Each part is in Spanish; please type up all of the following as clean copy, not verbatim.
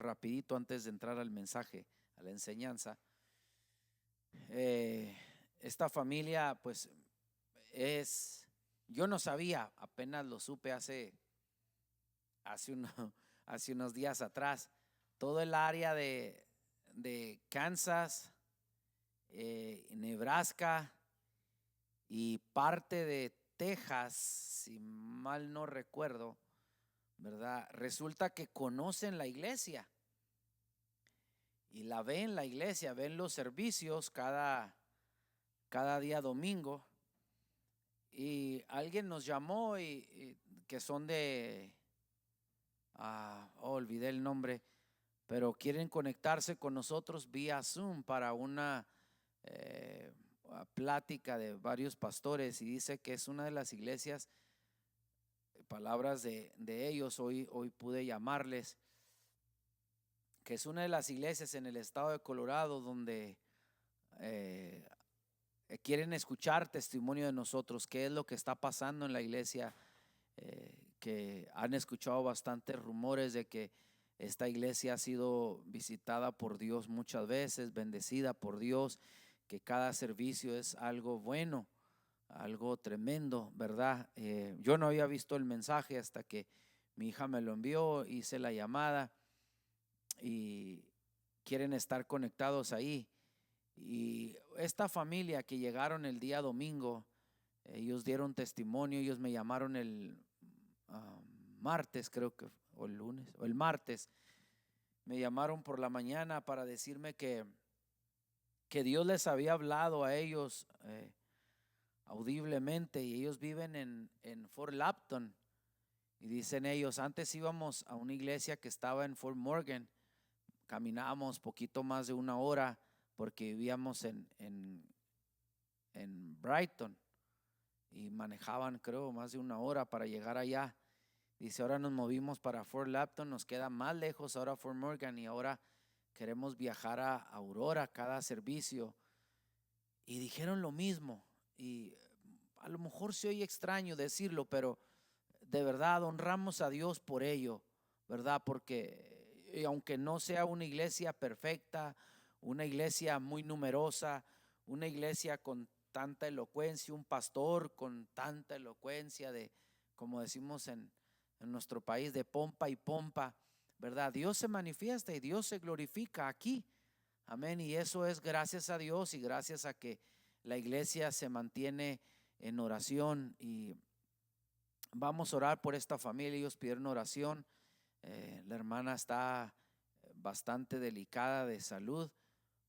rapidito antes de entrar al mensaje, a la enseñanza. Esta familia, pues, yo no sabía, apenas lo supe hace, uno, hace unos días atrás. Todo el área de Kansas, Nebraska y parte de Texas, si mal no recuerdo, ¿verdad? Resulta que conocen la iglesia y la ven la iglesia, ven los servicios cada día domingo. Y alguien nos llamó y que son olvidé el nombre, pero quieren conectarse con nosotros vía Zoom para una plática de varios pastores, y dice que es una de las iglesias, palabras de ellos, hoy pude llamarles, que es una de las iglesias en el estado de Colorado donde quieren escuchar testimonio de nosotros, qué es lo que está pasando en la iglesia, que han escuchado bastantes rumores de que esta iglesia ha sido visitada por Dios muchas veces, bendecida por Dios, que cada servicio es algo bueno, algo tremendo, ¿verdad? Yo no había visto el mensaje hasta que mi hija me lo envió, hice la llamada y quieren estar conectados ahí. Y esta familia que llegaron el día domingo, ellos dieron testimonio, ellos me llamaron el martes, creo que, o el lunes, o el martes, me llamaron por la mañana para decirme que Dios les había hablado a ellos audiblemente, y ellos viven en Fort Lapton, y dicen ellos, antes íbamos a una iglesia que estaba en Fort Morgan, caminábamos poquito más de una hora porque vivíamos en Brighton y manejaban creo más de una hora para llegar allá. Dice, ahora nos movimos para Fort Lapton, nos queda más lejos ahora Fort Morgan, y ahora queremos viajar a Aurora cada servicio. Y dijeron lo mismo, y a lo mejor se oye extraño decirlo, pero de verdad honramos a Dios por ello, ¿verdad? Porque aunque no sea una iglesia perfecta, una iglesia muy numerosa, una iglesia con tanta elocuencia, un pastor con tanta elocuencia de, como decimos en nuestro país, de pompa y pompa, ¿verdad? Dios se manifiesta y Dios se glorifica aquí, amén, y eso es gracias a Dios y gracias a que la iglesia se mantiene en oración. Y vamos a orar por esta familia. Ellos pidieron oración. La hermana está bastante delicada de salud,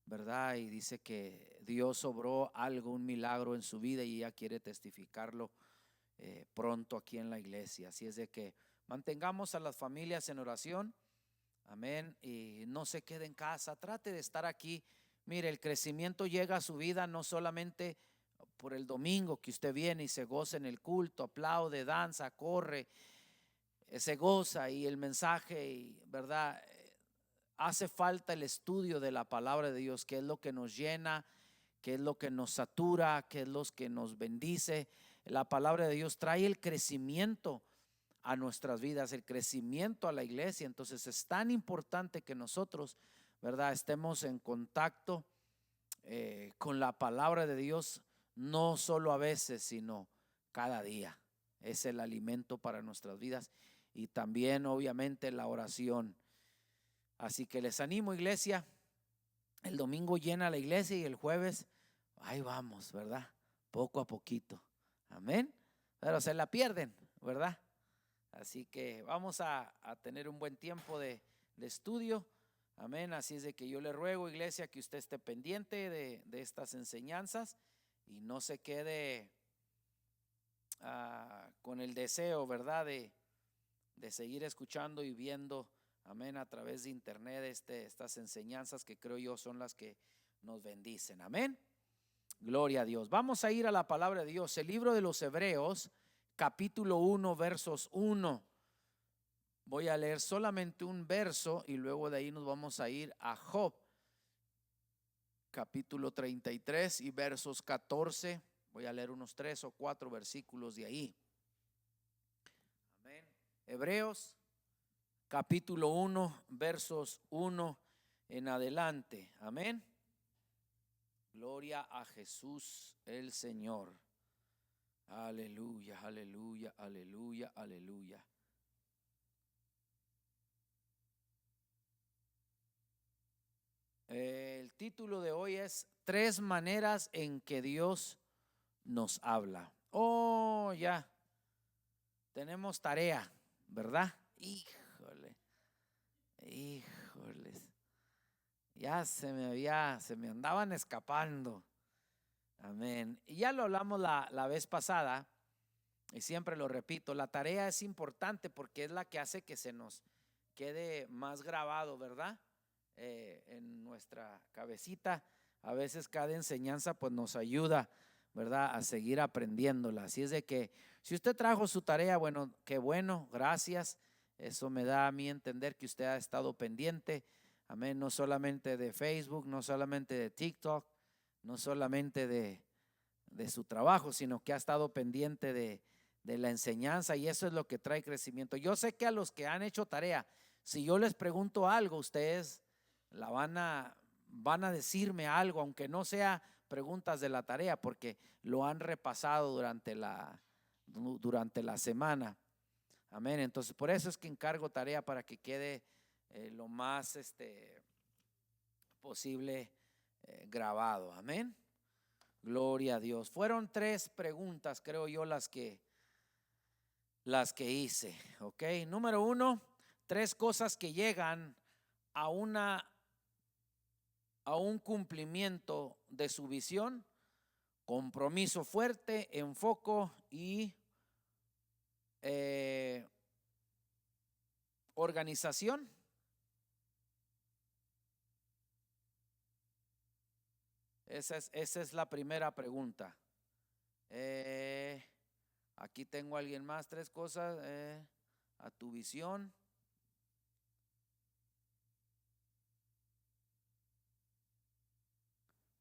¿verdad? Y dice que Dios obró algo, un milagro en su vida, y ella quiere testificarlo pronto aquí en la iglesia. Así es de que mantengamos a las familias en oración, amén, y no se quede en casa, trate de estar aquí. Mire, el crecimiento llega a su vida no solamente por el domingo que usted viene y se goza en el culto, aplaude, danza, corre, se goza y el mensaje, y verdad, hace falta el estudio de la palabra de Dios, que es lo que nos llena, que es lo que nos satura, que es lo que nos bendice. La palabra de Dios trae el crecimiento a nuestras vidas, el crecimiento a la iglesia. Entonces es tan importante que nosotros, ¿verdad?, estemos en contacto con la palabra de Dios, no solo a veces, sino cada día. Es el alimento para nuestras vidas, y también obviamente la oración. Así que les animo, iglesia. El domingo llena la iglesia y el jueves ahí vamos, ¿verdad? Poco a poquito, amén. Pero se la pierden, ¿verdad? Así que vamos a tener un buen tiempo de estudio, amén. Así es de que yo le ruego, iglesia, que usted esté pendiente de estas enseñanzas y no se quede con el deseo, ¿verdad?, de seguir escuchando y viendo, amén, a través de internet estas enseñanzas que creo yo son las que nos bendicen, amén. Gloria a Dios. Vamos a ir a la palabra de Dios, el libro de los Hebreos, capítulo 1, versos 1. Voy a leer solamente un verso y luego de ahí nos vamos a ir a Job, capítulo 33 y versos 14. Voy a leer unos 3 o 4 versículos de ahí. Amén. Hebreos capítulo 1, versos 1 en adelante. Amén. Gloria a Jesús el Señor. Aleluya, aleluya, aleluya, aleluya. El título de hoy es Tres maneras en que Dios nos habla. Oh, ya. Tenemos tarea, ¿verdad? Híjole. Híjoles. Ya se me andaban escapando. Amén. Y ya lo hablamos la vez pasada, y siempre lo repito, la tarea es importante porque es la que hace que se nos quede más grabado, ¿verdad? En nuestra cabecita. A veces cada enseñanza pues nos ayuda, ¿verdad? A seguir aprendiéndola. Así es de que si usted trajo su tarea, bueno, qué bueno, gracias. Eso me da a mí entender que usted ha estado pendiente. Amén. No solamente de Facebook, no solamente de TikTok, no solamente de su trabajo, sino que ha estado pendiente de la enseñanza, y eso es lo que trae crecimiento. Yo sé que a los que han hecho tarea, si yo les pregunto algo, ustedes la van a decirme algo, aunque no sea preguntas de la tarea, porque lo han repasado durante la semana. Amén. Entonces, por eso es que encargo tarea para que quede lo más posible grabado. Amén. Gloria a Dios. Fueron tres preguntas, creo yo, las que hice. Ok. Número 1, tres cosas que llegan a un cumplimiento de su visión: compromiso fuerte, enfoque y organización. Esa es la primera pregunta. Aquí tengo a alguien más, tres cosas a tu visión.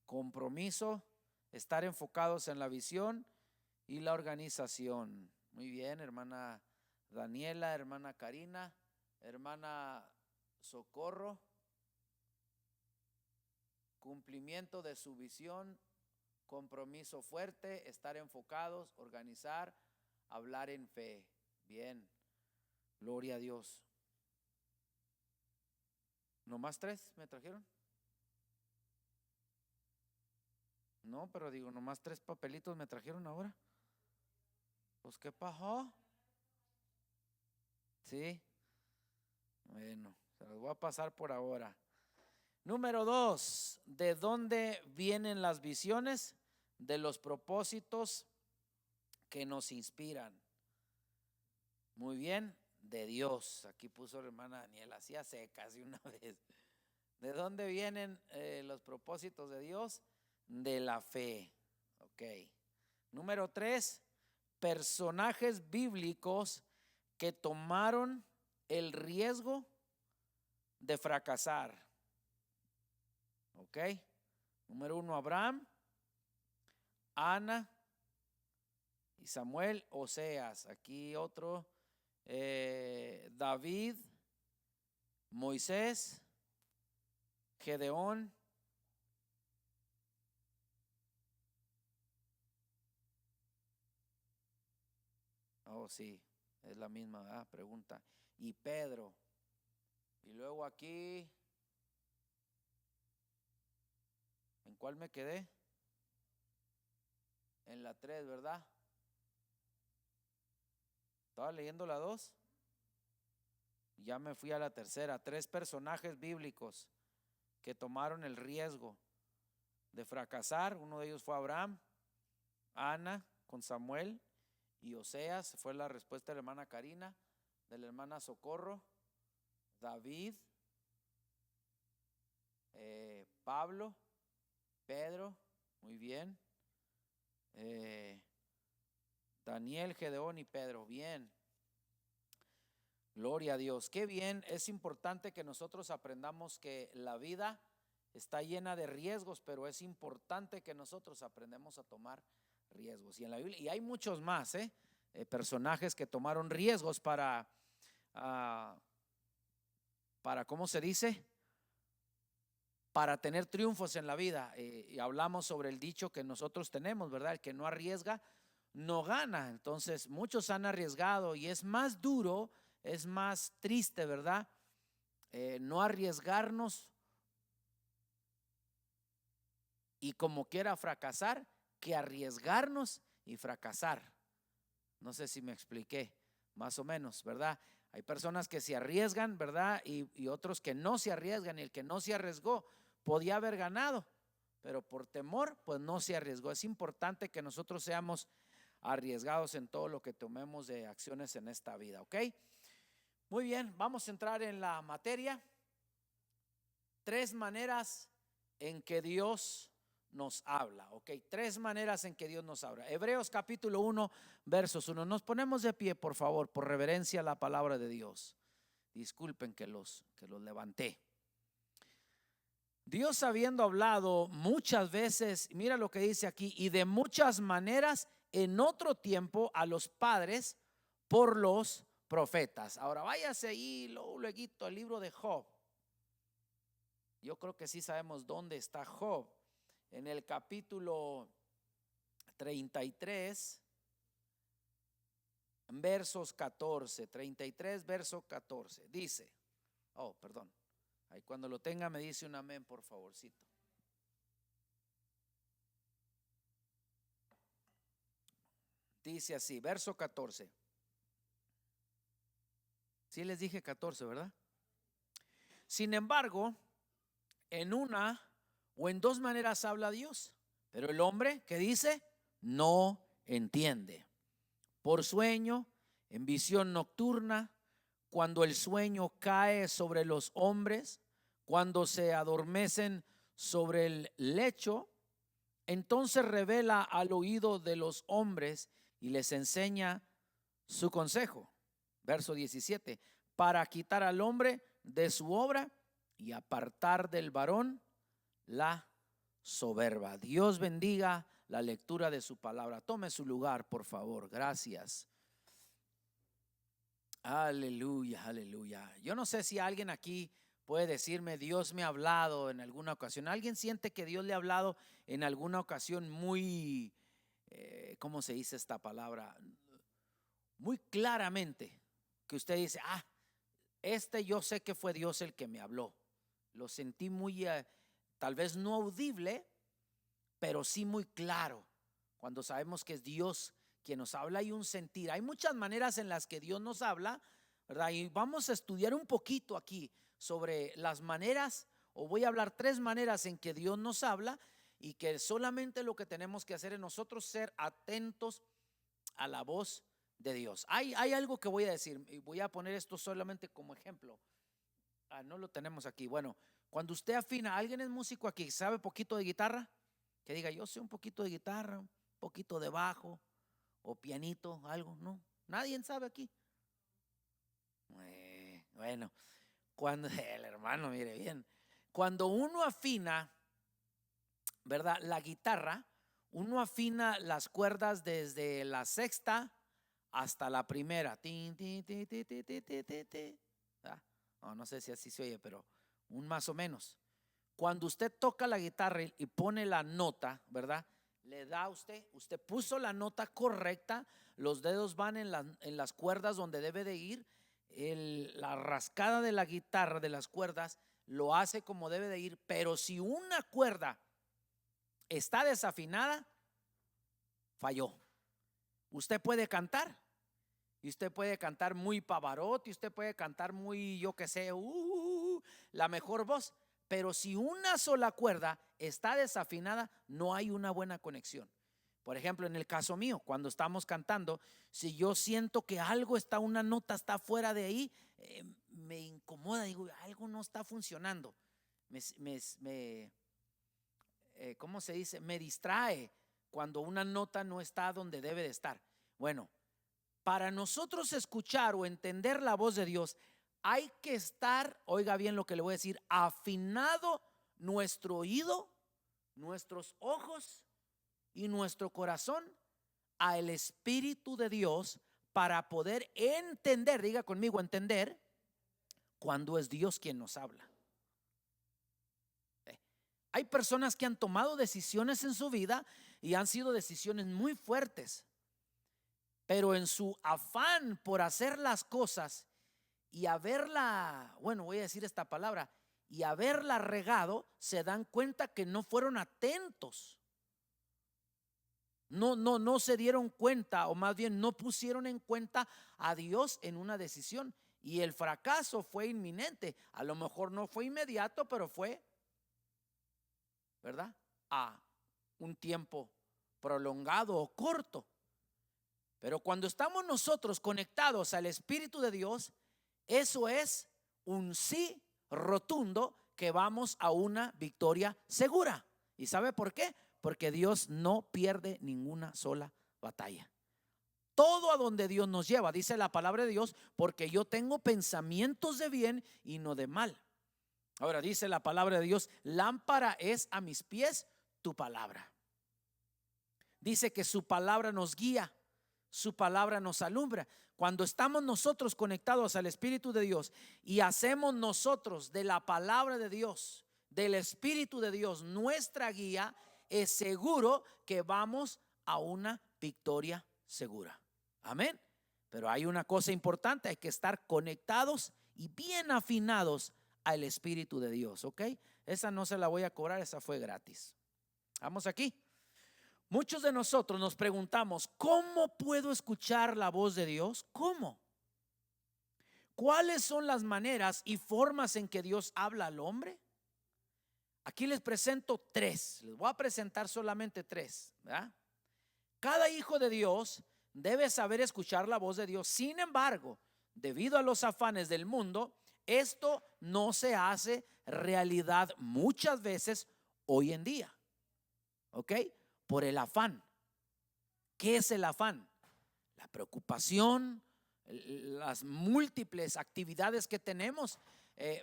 Compromiso, estar enfocados en la visión y la organización. Muy bien, hermana Daniela, hermana Karina, hermana Socorro. Cumplimiento de su visión, compromiso fuerte, estar enfocados, organizar, hablar en fe. Bien, gloria a Dios. ¿Nomás tres me trajeron? No, pero digo, nomás tres papelitos me trajeron ahora. Pues, ¿qué pasó? Sí. Bueno, se los voy a pasar por ahora. Número 2, ¿de dónde vienen las visiones? De los propósitos que nos inspiran. Muy bien, de Dios. Aquí puso la hermana Daniela, hacía secas de una vez. ¿De dónde vienen los propósitos de Dios? De la fe. Ok. Número 3, personajes bíblicos que tomaron el riesgo de fracasar. Ok. Número 1, Abraham, Ana y Samuel. Oseas. Aquí otro, David, Moisés, Gedeón. Oh, sí, es la misma pregunta. Y Pedro. Y luego aquí, ¿en cuál me quedé? En la 3, ¿verdad? Estaba leyendo la 2. Ya me fui a la tercera. Tres personajes bíblicos que tomaron el riesgo de fracasar. Uno de ellos fue Abraham, Ana con Samuel y Oseas. Fue la respuesta de la hermana Karina, de la hermana Socorro. David, Pablo, Pedro, muy bien. Daniel, Gedeón y Pedro, bien. Gloria a Dios, qué bien. Es importante que nosotros aprendamos que la vida está llena de riesgos, pero es importante que nosotros aprendamos a tomar riesgos. Y en la Biblia, y hay muchos más, personajes que tomaron riesgos para ¿cómo se dice? Para tener triunfos en la vida. Y hablamos sobre el dicho que nosotros tenemos, ¿verdad? El que no arriesga, no gana. Entonces, muchos han arriesgado y es más duro, es más triste, ¿verdad? No arriesgarnos y como quiera fracasar, que arriesgarnos y fracasar. No sé si me expliqué, más o menos, ¿verdad? Hay personas que se arriesgan, ¿verdad? Y otros que no se arriesgan, y el que no se arriesgó podía haber ganado, pero por temor, pues no se arriesgó. Es importante que nosotros seamos arriesgados en todo lo que tomemos de acciones en esta vida, ¿ok? Muy bien, vamos a entrar en la materia. 3 maneras en que Dios nos habla, ok, 3 maneras en que Dios nos habla. Hebreos capítulo 1, versos 1. Nos ponemos de pie, por favor, por reverencia a la palabra de Dios. Disculpen que los levanté. Dios, habiendo hablado muchas veces, mira lo que dice aquí, y de muchas maneras en otro tiempo a los padres por los profetas. Ahora váyase ahí luego al libro de Job. Yo creo que sí sabemos dónde está Job. En el capítulo 33, versos 14, 33, verso 14, dice, perdón, ahí cuando lo tenga me dice un amén, por favorcito. Dice así, verso 14. Sí les dije 14, ¿verdad? Sin embargo, en una o en 2 maneras habla Dios, pero el hombre, ¿qué dice? No entiende. Por sueño, en visión nocturna, cuando el sueño cae sobre los hombres, cuando se adormecen sobre el lecho, entonces revela al oído de los hombres y les enseña su consejo. Verso 17, para quitar al hombre de su obra y apartar del varón la soberba. Dios bendiga la lectura de su palabra. Tome su lugar, por favor. Gracias. Aleluya, aleluya. Yo no sé si alguien aquí puede decirme, Dios me ha hablado en alguna ocasión. ¿Alguien siente que Dios le ha hablado en alguna ocasión muy, ¿cómo se dice esta palabra? Muy claramente, que usted dice, yo sé que fue Dios el que me habló. Lo sentí muy, tal vez no audible, pero sí muy claro. Cuando sabemos que es Dios quien nos habla, hay un sentir. Hay muchas maneras en las que Dios nos habla, ¿verdad? Y vamos a estudiar un poquito aquí sobre las maneras, o voy a hablar 3 maneras en que Dios nos habla, y que solamente lo que tenemos que hacer es nosotros ser atentos a la voz de Dios. Hay algo que voy a decir, y voy a poner esto solamente como ejemplo. No lo tenemos aquí. Bueno, cuando usted afina, ¿alguien es músico aquí? ¿Sabe poquito de guitarra? Que diga, yo sé un poquito de guitarra, un poquito de bajo o pianito, algo, ¿no? Nadie sabe aquí. Bueno, cuando el hermano, mire bien, cuando uno afina, ¿verdad? La guitarra, uno afina las cuerdas desde la sexta hasta la primera. No sé si así se oye, pero un más o menos. Cuando usted toca la guitarra y pone la nota, ¿verdad? Le da a usted puso la nota correcta, los dedos van en las cuerdas donde debe de ir, la rascada de la guitarra, de las cuerdas, lo hace como debe de ir, pero si una cuerda está desafinada, falló. Usted puede cantar, y usted puede cantar muy Pavarotti, usted puede cantar muy, yo que sé, la mejor voz, pero si una sola cuerda está desafinada, no hay una buena conexión. Por ejemplo, en el caso mío, cuando estamos cantando, si yo siento que algo está, una nota está fuera de ahí, me incomoda, digo, algo no está funcionando. ¿Cómo se dice? Me distrae cuando una nota no está donde debe de estar. Bueno, para nosotros escuchar o entender la voz de Dios, hay que estar, oiga bien lo que le voy a decir, afinado nuestro oído, nuestros ojos y nuestro corazón al Espíritu de Dios para poder entender, diga conmigo, entender cuando es Dios quien nos habla. Hay personas que han tomado decisiones en su vida y han sido decisiones muy fuertes, pero en su afán por hacer las cosas y haberla, bueno, voy a decir esta palabra, y haberla regado, se dan cuenta que no fueron atentos. No se dieron cuenta, o más bien no pusieron en cuenta a Dios en una decisión, y el fracaso fue inminente. A lo mejor no fue inmediato, pero fue, ¿verdad?, a un tiempo prolongado o corto. Pero cuando estamos nosotros conectados al Espíritu de Dios, eso es un sí rotundo, que vamos a una victoria segura. ¿Y sabe por qué? Porque Dios no pierde ninguna sola batalla. Todo a donde Dios nos lleva, dice la palabra de Dios, porque yo tengo pensamientos de bien y no de mal. Ahora dice la palabra de Dios, lámpara es a mis pies tu palabra. Dice que su palabra nos guía, su palabra nos alumbra. Cuando estamos nosotros conectados al Espíritu de Dios y hacemos nosotros de la palabra de Dios, del Espíritu de Dios, nuestra guía, es seguro que vamos a una victoria segura. Amén. Pero hay una cosa importante, hay que estar conectados y bien afinados al Espíritu de Dios, ¿ok? Esa no se la voy a cobrar, esa fue gratis. Vamos aquí. Muchos de nosotros nos preguntamos, ¿cómo puedo escuchar la voz de Dios? ¿Cómo? ¿Cuáles son las maneras y formas en que Dios habla al hombre? Aquí les presento tres. Les voy a presentar solamente tres, ¿verdad? Cada hijo de Dios debe saber escuchar la voz de Dios. Sin embargo, debido a los afanes del mundo, esto no se hace realidad muchas veces hoy en día. ¿Ok? Por el afán. ¿Qué es el afán? La preocupación, las múltiples actividades que tenemos.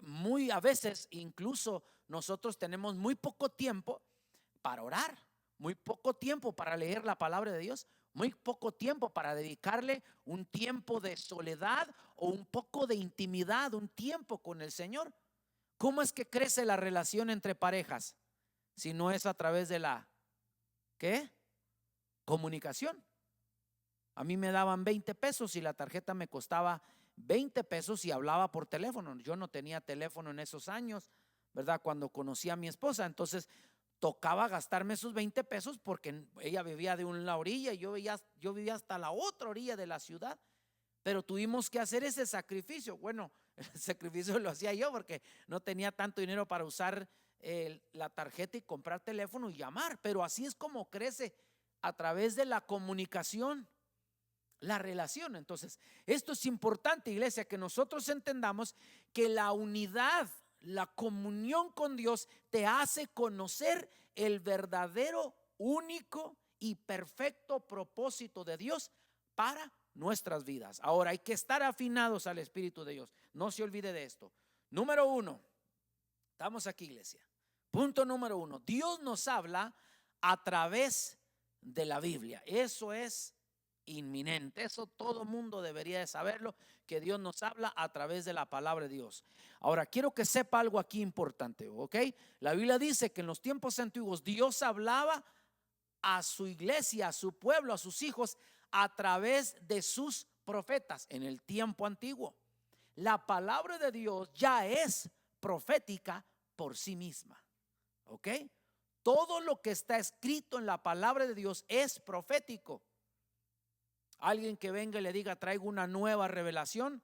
Muy a veces incluso nosotros tenemos muy poco tiempo para orar, muy poco tiempo para leer la palabra de Dios, muy poco tiempo para dedicarle un tiempo de soledad o un poco de intimidad, un tiempo con el Señor. ¿Cómo es que crece la relación entre parejas? Si no es a través de la ¿qué? Comunicación. A mí me daban 20 pesos y la tarjeta me costaba 20 pesos y hablaba por teléfono. Yo no tenía teléfono en esos años, ¿verdad? Cuando conocí a mi esposa, entonces tocaba gastarme esos 20 pesos porque ella vivía de una orilla y yo vivía hasta la otra orilla de la ciudad. Pero tuvimos que hacer ese sacrificio. Bueno, el sacrificio lo hacía yo porque no tenía tanto dinero para usar la tarjeta y comprar teléfono y llamar. Pero así es como crece, a través de la comunicación, la relación. Entonces, esto es importante, iglesia, que nosotros entendamos que la unidad, la comunión con Dios te hace conocer el verdadero, único y perfecto propósito de Dios para nuestras vidas. Ahora hay que estar afinados al Espíritu de Dios. No se olvide de esto. Número uno, estamos aquí, iglesia. Punto número uno, Dios nos habla a través de la Biblia. Eso es inminente, eso todo mundo debería de saberlo, que Dios nos habla a través de la palabra de Dios. Ahora quiero que sepa algo aquí importante, ¿ok? La Biblia dice que en los tiempos antiguos Dios hablaba a su iglesia, a su pueblo, a sus hijos a través de sus profetas. En el tiempo antiguo la palabra de Dios ya es profética por sí misma, ¿ok? Todo lo que está escrito en la palabra de Dios es profético. Alguien que venga y le diga traigo una nueva revelación,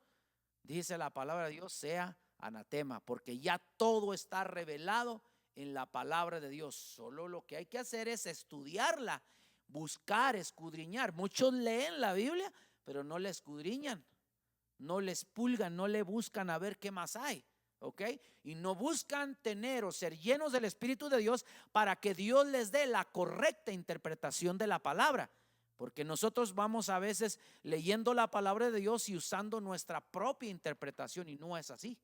dice la palabra de Dios, sea anatema, porque ya todo está revelado en la palabra de Dios. Solo lo que hay que hacer es estudiarla, buscar, escudriñar. Muchos leen la Biblia, pero no la escudriñan, no le expulgan, no le buscan a ver qué más hay. ¿Ok? Y no buscan tener o ser llenos del Espíritu de Dios para que Dios les dé la correcta interpretación de la palabra. Porque nosotros vamos a veces leyendo la palabra de Dios y usando nuestra propia interpretación, y no es así.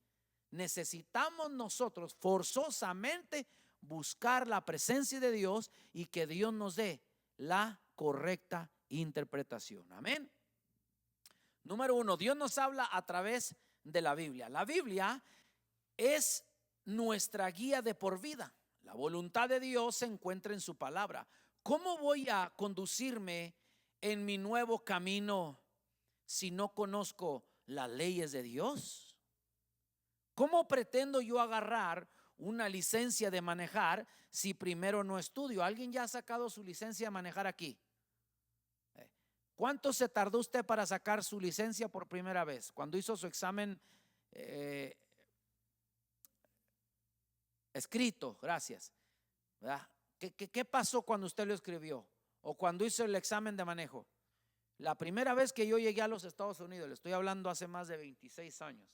Necesitamos nosotros forzosamente buscar la presencia de Dios y que Dios nos dé la correcta interpretación. Amén. Número uno, Dios nos habla a través de la Biblia. La Biblia es nuestra guía de por vida. La voluntad de Dios se encuentra en su palabra. ¿Cómo voy a conducirme en mi nuevo camino si no conozco las leyes de Dios? ¿Cómo pretendo yo agarrar una licencia de manejar si primero no estudio? ¿Alguien ya ha sacado su licencia de manejar aquí? ¿Cuánto se tardó usted para sacar su licencia por primera vez? Cuando hizo su examen escrito, gracias. ¿Verdad? ¿Qué pasó cuando usted lo escribió? O cuando hizo el examen de manejo. La primera vez que yo llegué a los Estados Unidos, le estoy hablando hace más de 26 años.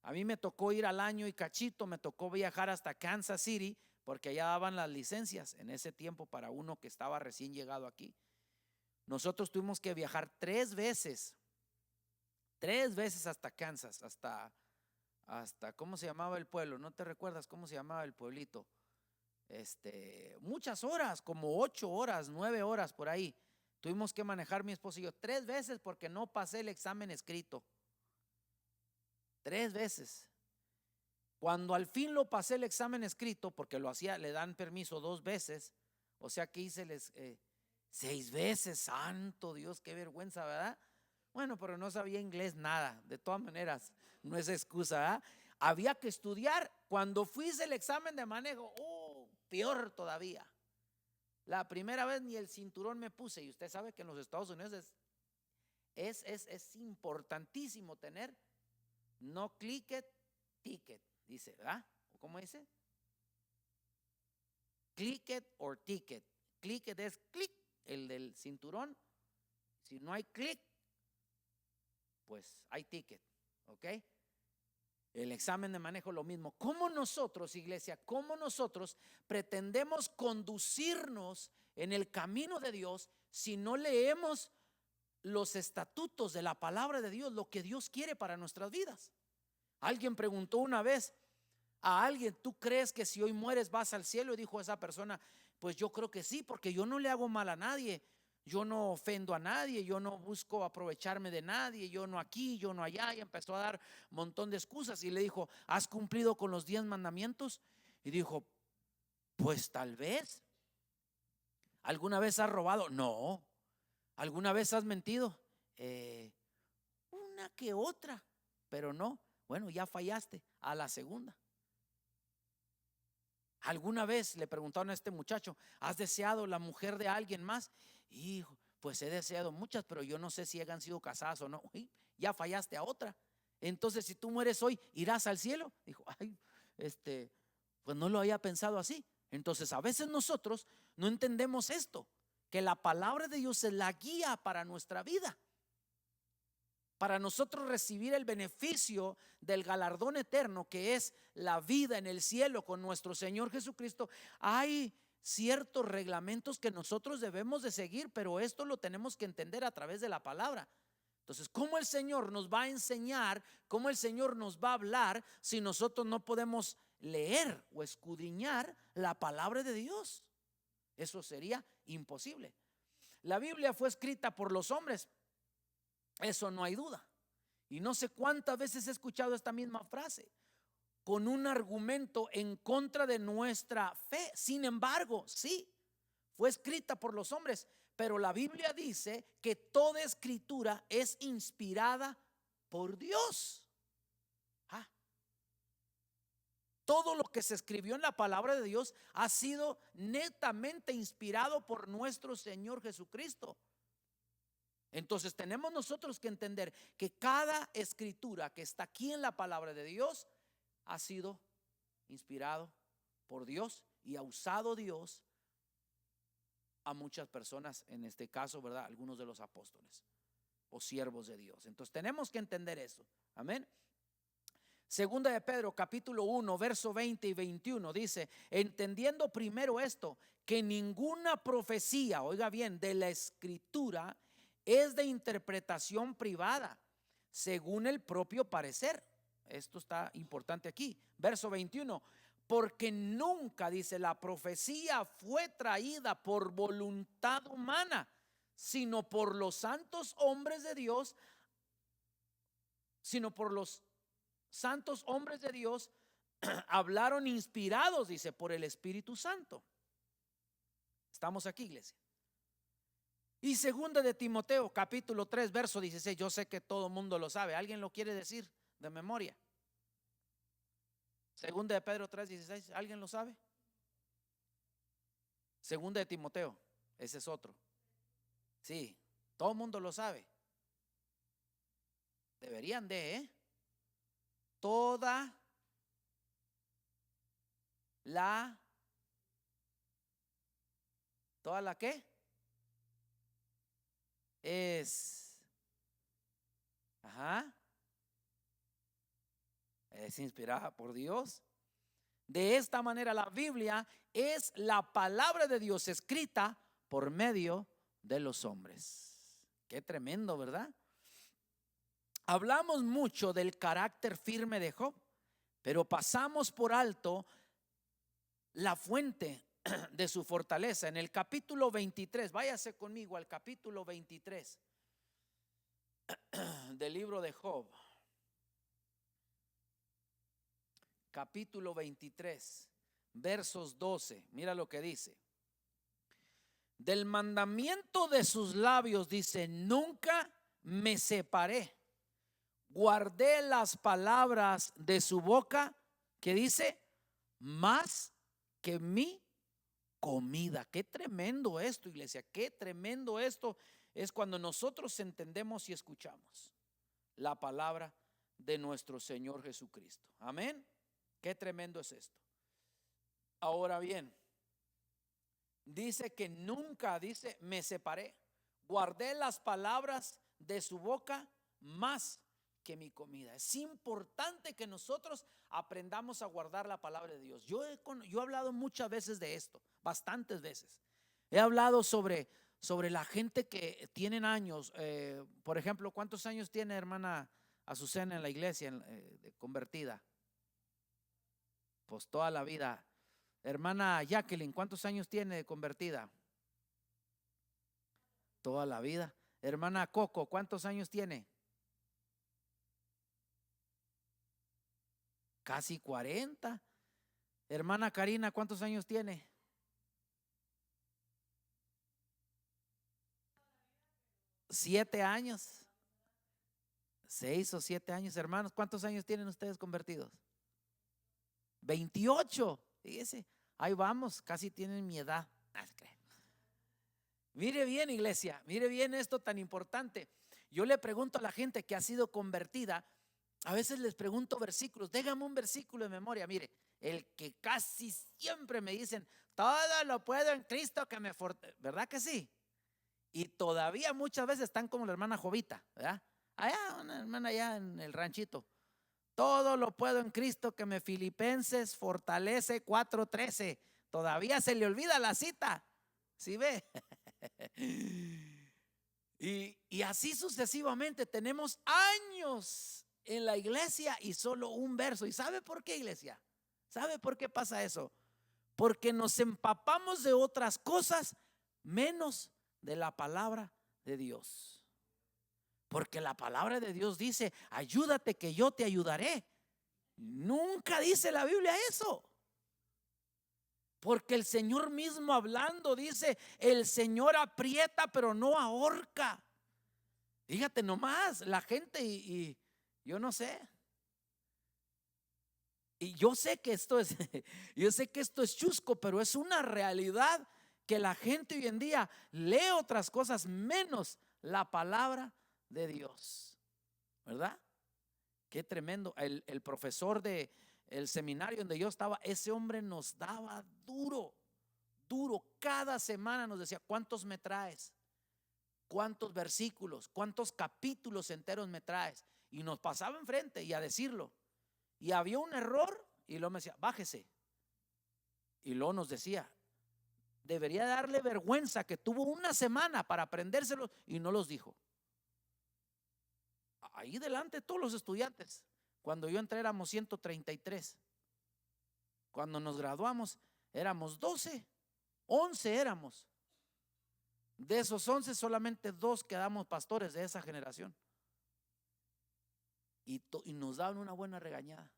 A mí me tocó ir al año y cachito, me tocó viajar hasta Kansas City, porque allá daban las licencias en ese tiempo para uno que estaba recién llegado aquí. Nosotros tuvimos que viajar 3 veces hasta Kansas, hasta ¿cómo se llamaba el pueblo? ¿No te recuerdas cómo se llamaba el pueblito? Muchas horas, como 8 horas, 9 horas por ahí. Tuvimos que manejar mi esposo y yo 3 veces porque no pasé el examen escrito. 3 veces. Cuando al fin lo pasé el examen escrito, porque lo hacía, le dan permiso 2 veces, o sea que hice 6 veces. Santo Dios, qué vergüenza, ¿verdad? Bueno, pero no sabía inglés nada. De todas maneras, no es excusa, ¿verdad? Había que estudiar. Cuando fui el examen de manejo, peor todavía. La primera vez ni el cinturón me puse. Y usted sabe que en los Estados Unidos es importantísimo tener no click it, ticket, dice, ¿verdad? ¿Cómo dice? Click it or ticket. Click it es click, el del cinturón. Si no hay click, pues hay ticket, ¿ok? El examen de manejo lo mismo. ¿Cómo nosotros, iglesia, cómo nosotros pretendemos conducirnos en el camino de Dios si no leemos los estatutos de la palabra de Dios, lo que Dios quiere para nuestras vidas? Alguien preguntó una vez a alguien: ¿tú crees que si hoy mueres vas al cielo? Y dijo esa persona: pues yo creo que sí, porque yo no le hago mal a nadie, yo no ofendo a nadie, yo no busco aprovecharme de nadie, yo no aquí, yo no allá. Y empezó a dar un montón de excusas y le dijo: ¿has cumplido con los 10 mandamientos? Y dijo: pues tal vez. ¿Alguna vez has robado? No. ¿Alguna vez has mentido? Una que otra, pero no. Bueno, ya fallaste a la segunda. ¿Alguna vez le preguntaron a este muchacho: ¿has deseado la mujer de alguien más? Hijo, pues he deseado muchas, pero yo no sé si hayan sido casadas o no. Uy, ya fallaste a otra. Entonces, si tú mueres hoy, ¿irás al cielo? Dijo: ay, pues no lo había pensado así. Entonces, a veces nosotros no entendemos esto, que la palabra de Dios es la guía para nuestra vida. Para nosotros recibir el beneficio del galardón eterno, que es la vida en el cielo con nuestro Señor Jesucristo, hay ciertos reglamentos que nosotros debemos de seguir, pero esto lo tenemos que entender a través de la palabra. Entonces, ¿cómo el Señor nos va a enseñar? ¿Cómo el Señor nos va a hablar si nosotros no podemos leer o escudriñar la palabra de Dios? Eso sería imposible. La Biblia fue escrita por los hombres, eso no hay duda. Y no sé cuántas veces he escuchado esta misma frase con un argumento en contra de nuestra fe. Sin embargo, sí, fue escrita por los hombres, pero la Biblia dice que toda escritura es inspirada por Dios. Todo lo que se escribió en la palabra de Dios ha sido netamente inspirado por nuestro Señor Jesucristo. Entonces tenemos nosotros que entender que cada escritura que está aquí en la palabra de Dios ha sido inspirado por Dios y ha usado Dios a muchas personas, en este caso, ¿verdad?, algunos de los apóstoles o siervos de Dios. Entonces tenemos que entender eso. Amén. Segunda de Pedro, capítulo 1, verso 20 y 21 dice: entendiendo primero esto, que ninguna profecía, oiga bien, de la escritura es de interpretación privada, según el propio parecer. Esto está importante aquí. Verso 21: porque nunca, dice, la profecía fue traída por voluntad humana, sino por los santos hombres de Dios, sino por los santos hombres de Dios, hablaron inspirados, dice, por el Espíritu Santo. Estamos aquí, iglesia. Y segunda de Timoteo, capítulo 3, verso 16. Yo sé que todo el mundo lo sabe. ¿Alguien lo quiere decir de memoria? Segunda de Pedro 3, 16. ¿Alguien lo sabe? Segunda de Timoteo. Ese es otro. Sí, todo el mundo lo sabe. Deberían de, toda la ¿qué? Es inspirada por Dios. De esta manera la Biblia es la palabra de Dios escrita por medio de los hombres. Qué tremendo, ¿verdad? Hablamos mucho del carácter firme de Job, pero pasamos por alto la fuente de su fortaleza. En el capítulo 23, váyase conmigo al capítulo 23 del libro de Job. Capítulo 23, versos 12. Mira lo que dice. Del mandamiento de sus labios, dice, nunca me separé. Guardé las palabras de su boca, que dice, más que mi comida. Qué tremendo esto, iglesia. Qué tremendo esto es cuando nosotros entendemos y escuchamos la palabra de nuestro Señor Jesucristo. Amén. Qué tremendo es esto. Ahora bien, dice que nunca, dice, me separé. Guardé las palabras de su boca más que mi comida. Es importante que nosotros aprendamos a guardar la palabra de Dios. Yo he hablado muchas veces de esto, bastantes veces. He hablado sobre la gente que tienen años. Por ejemplo, ¿cuántos años tiene hermana Azucena en la iglesia convertida? Pues toda la vida. Hermana Jacqueline, ¿cuántos años tiene de convertida? Toda la vida. Hermana Coco, ¿cuántos años tiene? Casi 40. Hermana Karina, ¿cuántos años tiene? 7 años. 6 o 7 años. Hermanos, ¿cuántos años tienen ustedes convertidos? 28. Fíjese, ahí vamos, casi tienen mi edad. Mire bien, iglesia, mire bien esto tan importante. Yo le pregunto a la gente que ha sido convertida, a veces les pregunto versículos, déjame un versículo de memoria. Mire, el que casi siempre me dicen, todo lo puedo en Cristo que me fortalece, ¿verdad que sí? Y todavía muchas veces están como la hermana Jovita, ¿verdad? Allá, una hermana allá en el ranchito. Todo lo puedo en Cristo que me Filipenses fortalece 4:13. Todavía se le olvida la cita. ¿Sí ve? Y así sucesivamente tenemos años en la iglesia y solo un verso. ¿Y sabe por qué, iglesia? ¿Sabe por qué pasa eso? Porque nos empapamos de otras cosas menos de la palabra de Dios. Porque la palabra de Dios dice, ayúdate que yo te ayudaré. Nunca dice la Biblia eso. Porque el Señor mismo hablando dice, el Señor aprieta pero no ahorca. Fíjate nomás, la gente y yo no sé. Y yo sé que esto es, yo sé que esto es chusco, pero es una realidad que la gente hoy en día lee otras cosas menos la palabra de Dios, ¿verdad? Qué tremendo. El profesor de el seminario donde yo estaba, ese hombre nos daba duro. Cada semana nos decía, ¿cuántos me traes? ¿Cuántos versículos? ¿Cuántos capítulos enteros me traes? Y nos pasaba enfrente y a decirlo. Y había un error y luego me decía, bájese. Y luego nos decía, debería darle vergüenza que tuvo una semana para aprendérselos y no los dijo. Ahí delante todos los estudiantes. Cuando yo entré éramos 133. Cuando nos graduamos éramos 12, 11 éramos. De esos 11 solamente 2 quedamos pastores de esa generación. y nos daban una buena regañada.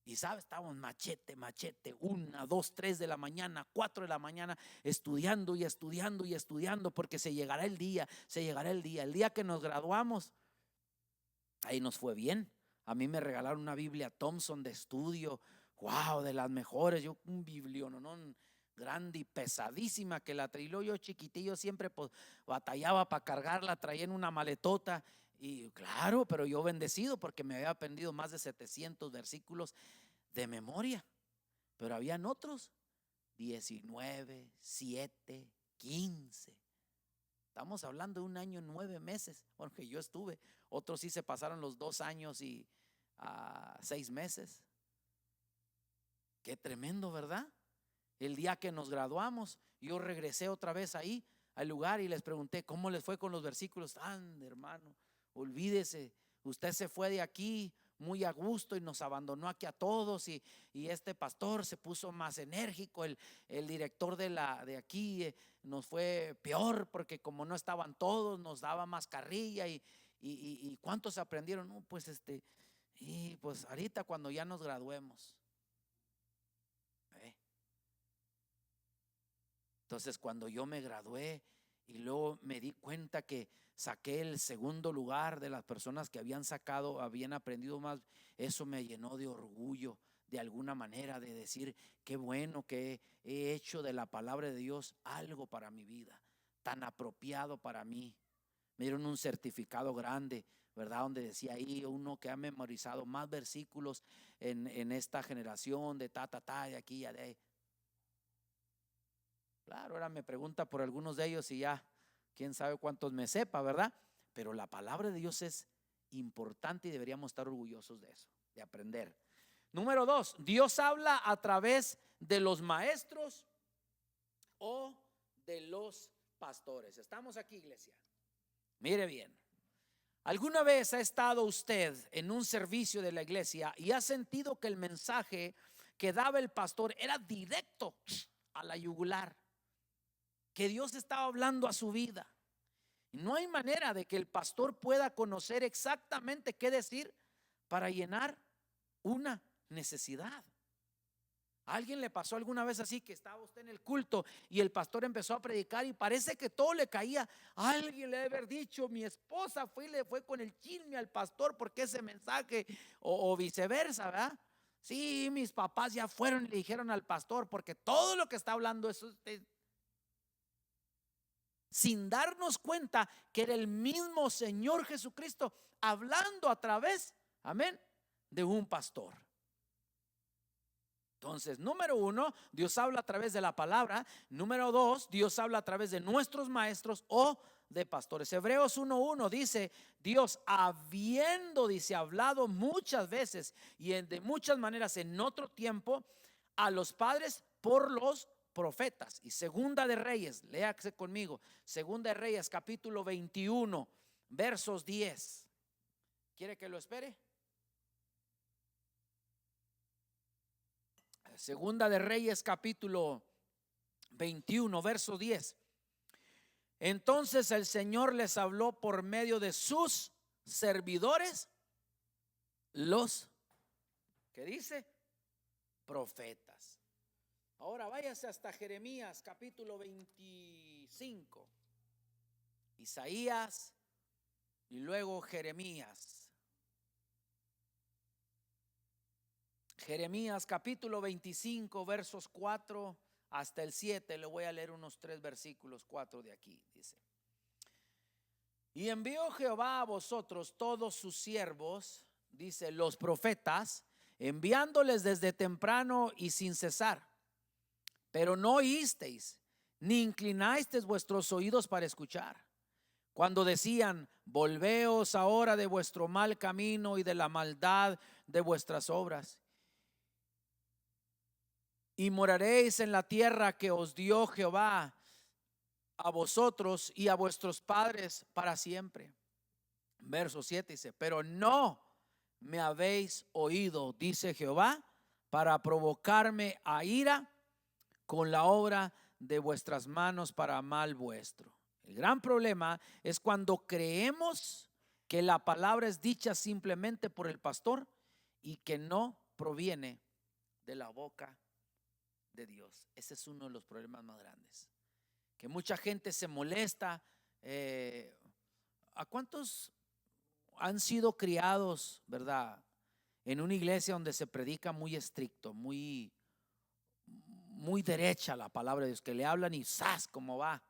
Y sabes, estábamos machete, 1, 2, 3 de la mañana, 4 de la mañana, estudiando y estudiando y estudiando, porque se llegará el día, el día que nos graduamos. Ahí nos fue bien. A mí me regalaron una Biblia Thompson de estudio, wow, de las mejores. Yo un biblionón grande y pesadísima que la traía yo chiquitillo, siempre pues batallaba para cargarla, traía en una maletota. Y claro, pero yo bendecido porque me había aprendido más de 700 versículos de memoria. Pero habían otros 19, 7, 15. Estamos hablando de 1 año, 9 meses, porque yo estuve. Otros sí se pasaron los 2 años y 6 meses. Qué tremendo, ¿verdad? El día que nos graduamos, yo regresé otra vez ahí al lugar y les pregunté cómo les fue con los versículos. Hermano, olvídese, usted se fue de aquí muy a gusto y nos abandonó aquí a todos, y este pastor se puso más enérgico, el director de aquí nos fue peor, porque como no estaban todos nos daba más carrilla, y ¿cuántos aprendieron? No, pues y pues ahorita cuando ya nos graduemos. Entonces cuando yo me gradué y luego me di cuenta que saqué el segundo lugar de las personas que habían aprendido más, eso me llenó de orgullo de alguna manera, de decir qué bueno que he hecho de la palabra de Dios algo para mi vida, tan apropiado para mí. Me dieron un certificado grande, ¿verdad? Donde decía ahí uno que ha memorizado más versículos en esta generación, de de aquí y de ahí. Claro, ahora me pregunta por algunos de ellos y ya, quién sabe cuántos me sepa, ¿verdad? Pero la palabra de Dios es importante y deberíamos estar orgullosos de eso, de aprender. Número 2, Dios habla a través de los maestros o de los pastores. ¿Estamos aquí, iglesia? Mire bien. ¿Alguna vez ha estado usted en un servicio de la iglesia y ha sentido que el mensaje que daba el pastor era directo a la yugular? Que Dios estaba hablando a su vida. No hay manera de que el pastor pueda conocer exactamente qué decir para llenar una necesidad. ¿A alguien le pasó alguna vez así, que estaba usted en el culto y el pastor empezó a predicar y parece que todo le caía? Alguien le debe haber dicho: mi esposa fue y le fue con el chisme al pastor porque ese mensaje, o viceversa, ¿verdad? Sí, mis papás ya fueron y le dijeron al pastor, porque todo lo que está hablando es usted, sin darnos cuenta que era el mismo Señor Jesucristo hablando a través, amén, de un pastor. Entonces, número 1, Dios habla a través de la palabra. Número 2, Dios habla a través de nuestros maestros o de pastores. Hebreos 1:1 dice: Dios dice, hablado muchas veces y de muchas maneras en otro tiempo a los padres por los profetas. Y Segunda de Reyes, léase conmigo, Segunda de Reyes capítulo 21 versos 10. ¿Quiere que lo espere? Segunda de Reyes capítulo 21 verso 10. Entonces el Señor les habló por medio de sus servidores, los, ¿qué dice? Profetas. Ahora váyase hasta Jeremías capítulo 25. Isaías y luego Jeremías. Jeremías capítulo 25 versos 4 hasta el 7. Le voy a leer unos 3 versículos, 4 de aquí. Dice: y envió Jehová a vosotros todos sus siervos, dice, los profetas, enviándoles desde temprano y sin cesar. Pero no oísteis, ni inclinasteis vuestros oídos para escuchar. Cuando decían: volveos ahora de vuestro mal camino y de la maldad de vuestras obras, y moraréis en la tierra que os dio Jehová a vosotros y a vuestros padres para siempre. Verso 7 dice: pero no me habéis oído, dice Jehová, para provocarme a ira con la obra de vuestras manos para mal vuestro. El gran problema es cuando creemos que la palabra es dicha simplemente por el pastor y que no proviene de la boca de Dios. Ese es uno de los problemas más grandes, que mucha gente se molesta. ¿A cuántos han sido criados, verdad, en una iglesia donde se predica muy estricto, muy derecha la palabra de Dios, que le hablan y ¡zas! Como va,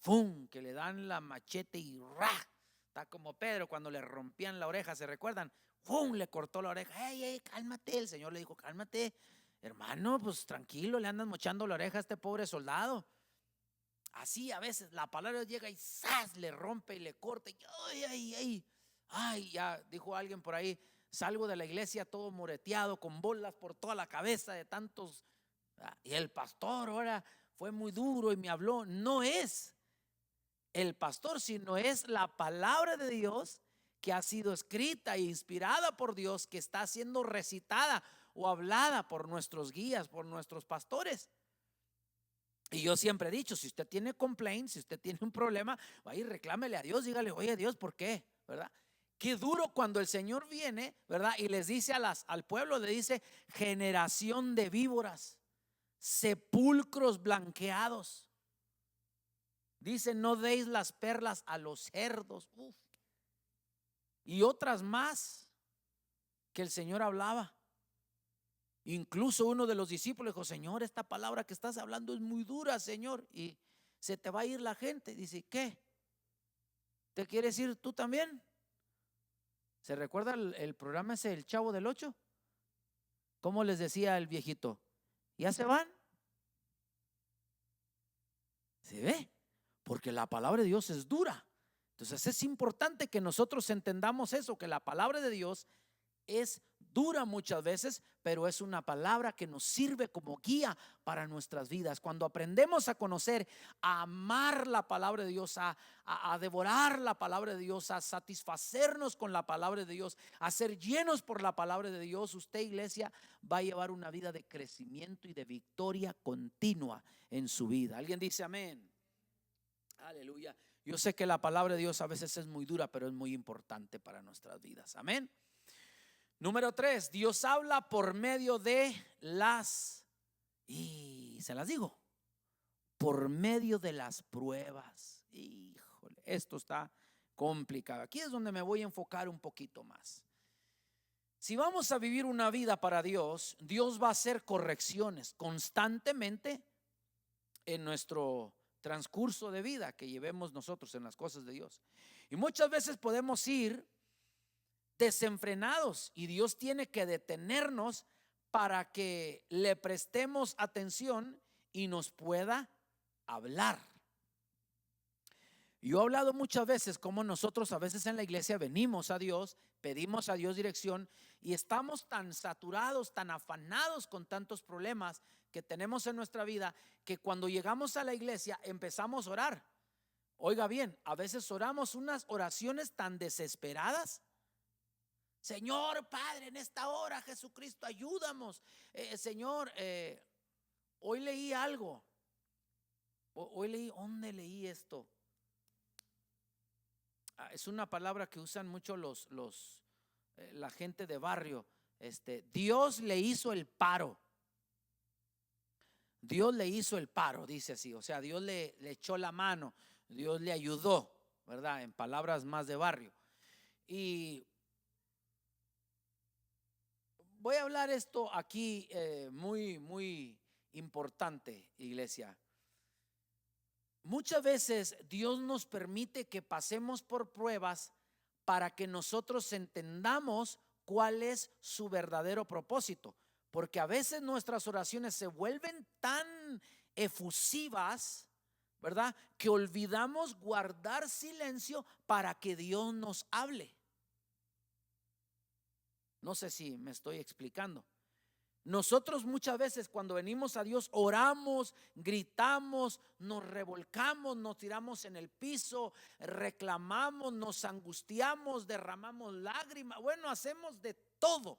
¡fum! Que le dan la machete y ¡ra! Está como Pedro cuando le rompían la oreja, ¿se recuerdan? ¡Fum! Le cortó la oreja. ¡Ey, cálmate! El Señor le dijo, cálmate, hermano, pues tranquilo, le andan mochando la oreja a este pobre soldado. Así a veces la palabra llega y ¡zas! Le rompe y le corta. Y ay, ya dijo alguien por ahí, salgo de la iglesia todo moreteado, con bolas por toda la cabeza de tantos. Y el pastor ahora fue muy duro y me habló. No es el pastor, sino es la palabra de Dios que ha sido escrita e inspirada por Dios, que está siendo recitada o hablada por nuestros guías, por nuestros pastores. Y yo siempre he dicho, si usted tiene complaint, si usted tiene un problema, vaya y reclámele a Dios, dígale, oye Dios, ¿por qué? ¿Verdad? Qué duro cuando el Señor viene, ¿verdad? Y les dice al pueblo, le dice, generación de víboras, sepulcros blanqueados. Dice, no deis las perlas a los cerdos. Uf. Y otras más que el Señor hablaba. Incluso uno de los discípulos dijo, Señor, esta palabra que estás hablando es muy dura, Señor, y se te va a ir la gente. Dice, ¿qué? ¿Te quieres ir tú también? ¿Se recuerda el programa ese, El Chavo del Ocho? ¿Cómo les decía el viejito? ¿Ya se van? ¿Se ve? Porque la palabra de Dios es dura. Entonces es importante que nosotros entendamos eso, que la palabra de Dios es dura muchas veces, pero es una palabra que nos sirve como guía para nuestras vidas. Cuando aprendemos a conocer, a amar la palabra de Dios, a devorar la palabra de Dios, a satisfacernos con la palabra de Dios, a ser llenos por la palabra de Dios, usted, iglesia, va a llevar una vida de crecimiento y de victoria continua en su vida. ¿Alguien dice amén? Aleluya. Yo sé que la palabra de Dios a veces es muy dura, pero es muy importante para nuestras vidas. Amén. Número 3, Dios habla por medio de y se las digo, por medio de las pruebas. Híjole, esto está complicado. Aquí es donde me voy a enfocar un poquito más. Si vamos a vivir una vida para Dios, Dios va a hacer correcciones constantemente en nuestro transcurso de vida que llevemos nosotros en las cosas de Dios. Y muchas veces podemos ir desenfrenados y Dios tiene que detenernos para que le prestemos atención y nos pueda hablar. Yo he hablado muchas veces como nosotros a veces en la iglesia venimos a Dios, pedimos a Dios dirección y estamos tan saturados, tan afanados con tantos problemas que tenemos en nuestra vida, que cuando llegamos a la iglesia empezamos a orar. Oiga bien, a veces oramos unas oraciones tan desesperadas. Señor Padre, en esta hora, Jesucristo, ayúdanos. Señor, hoy leí algo. Hoy leí, ¿dónde leí esto? Es una palabra que usan mucho la gente de barrio. Dios le hizo el paro. Dios le hizo el paro, dice así. O sea, Dios le echó la mano, Dios le ayudó, ¿verdad? En palabras más de barrio. Y voy a hablar esto aquí muy importante, iglesia. Muchas veces Dios nos permite que pasemos por pruebas para que nosotros entendamos cuál es su verdadero propósito. Porque a veces nuestras oraciones se vuelven tan efusivas, ¿verdad? Que olvidamos guardar silencio para que Dios nos hable. No sé si me estoy explicando. Nosotros muchas veces cuando venimos a Dios oramos, gritamos, nos revolcamos, nos tiramos en el piso, reclamamos, nos angustiamos, derramamos lágrimas, bueno, hacemos de todo.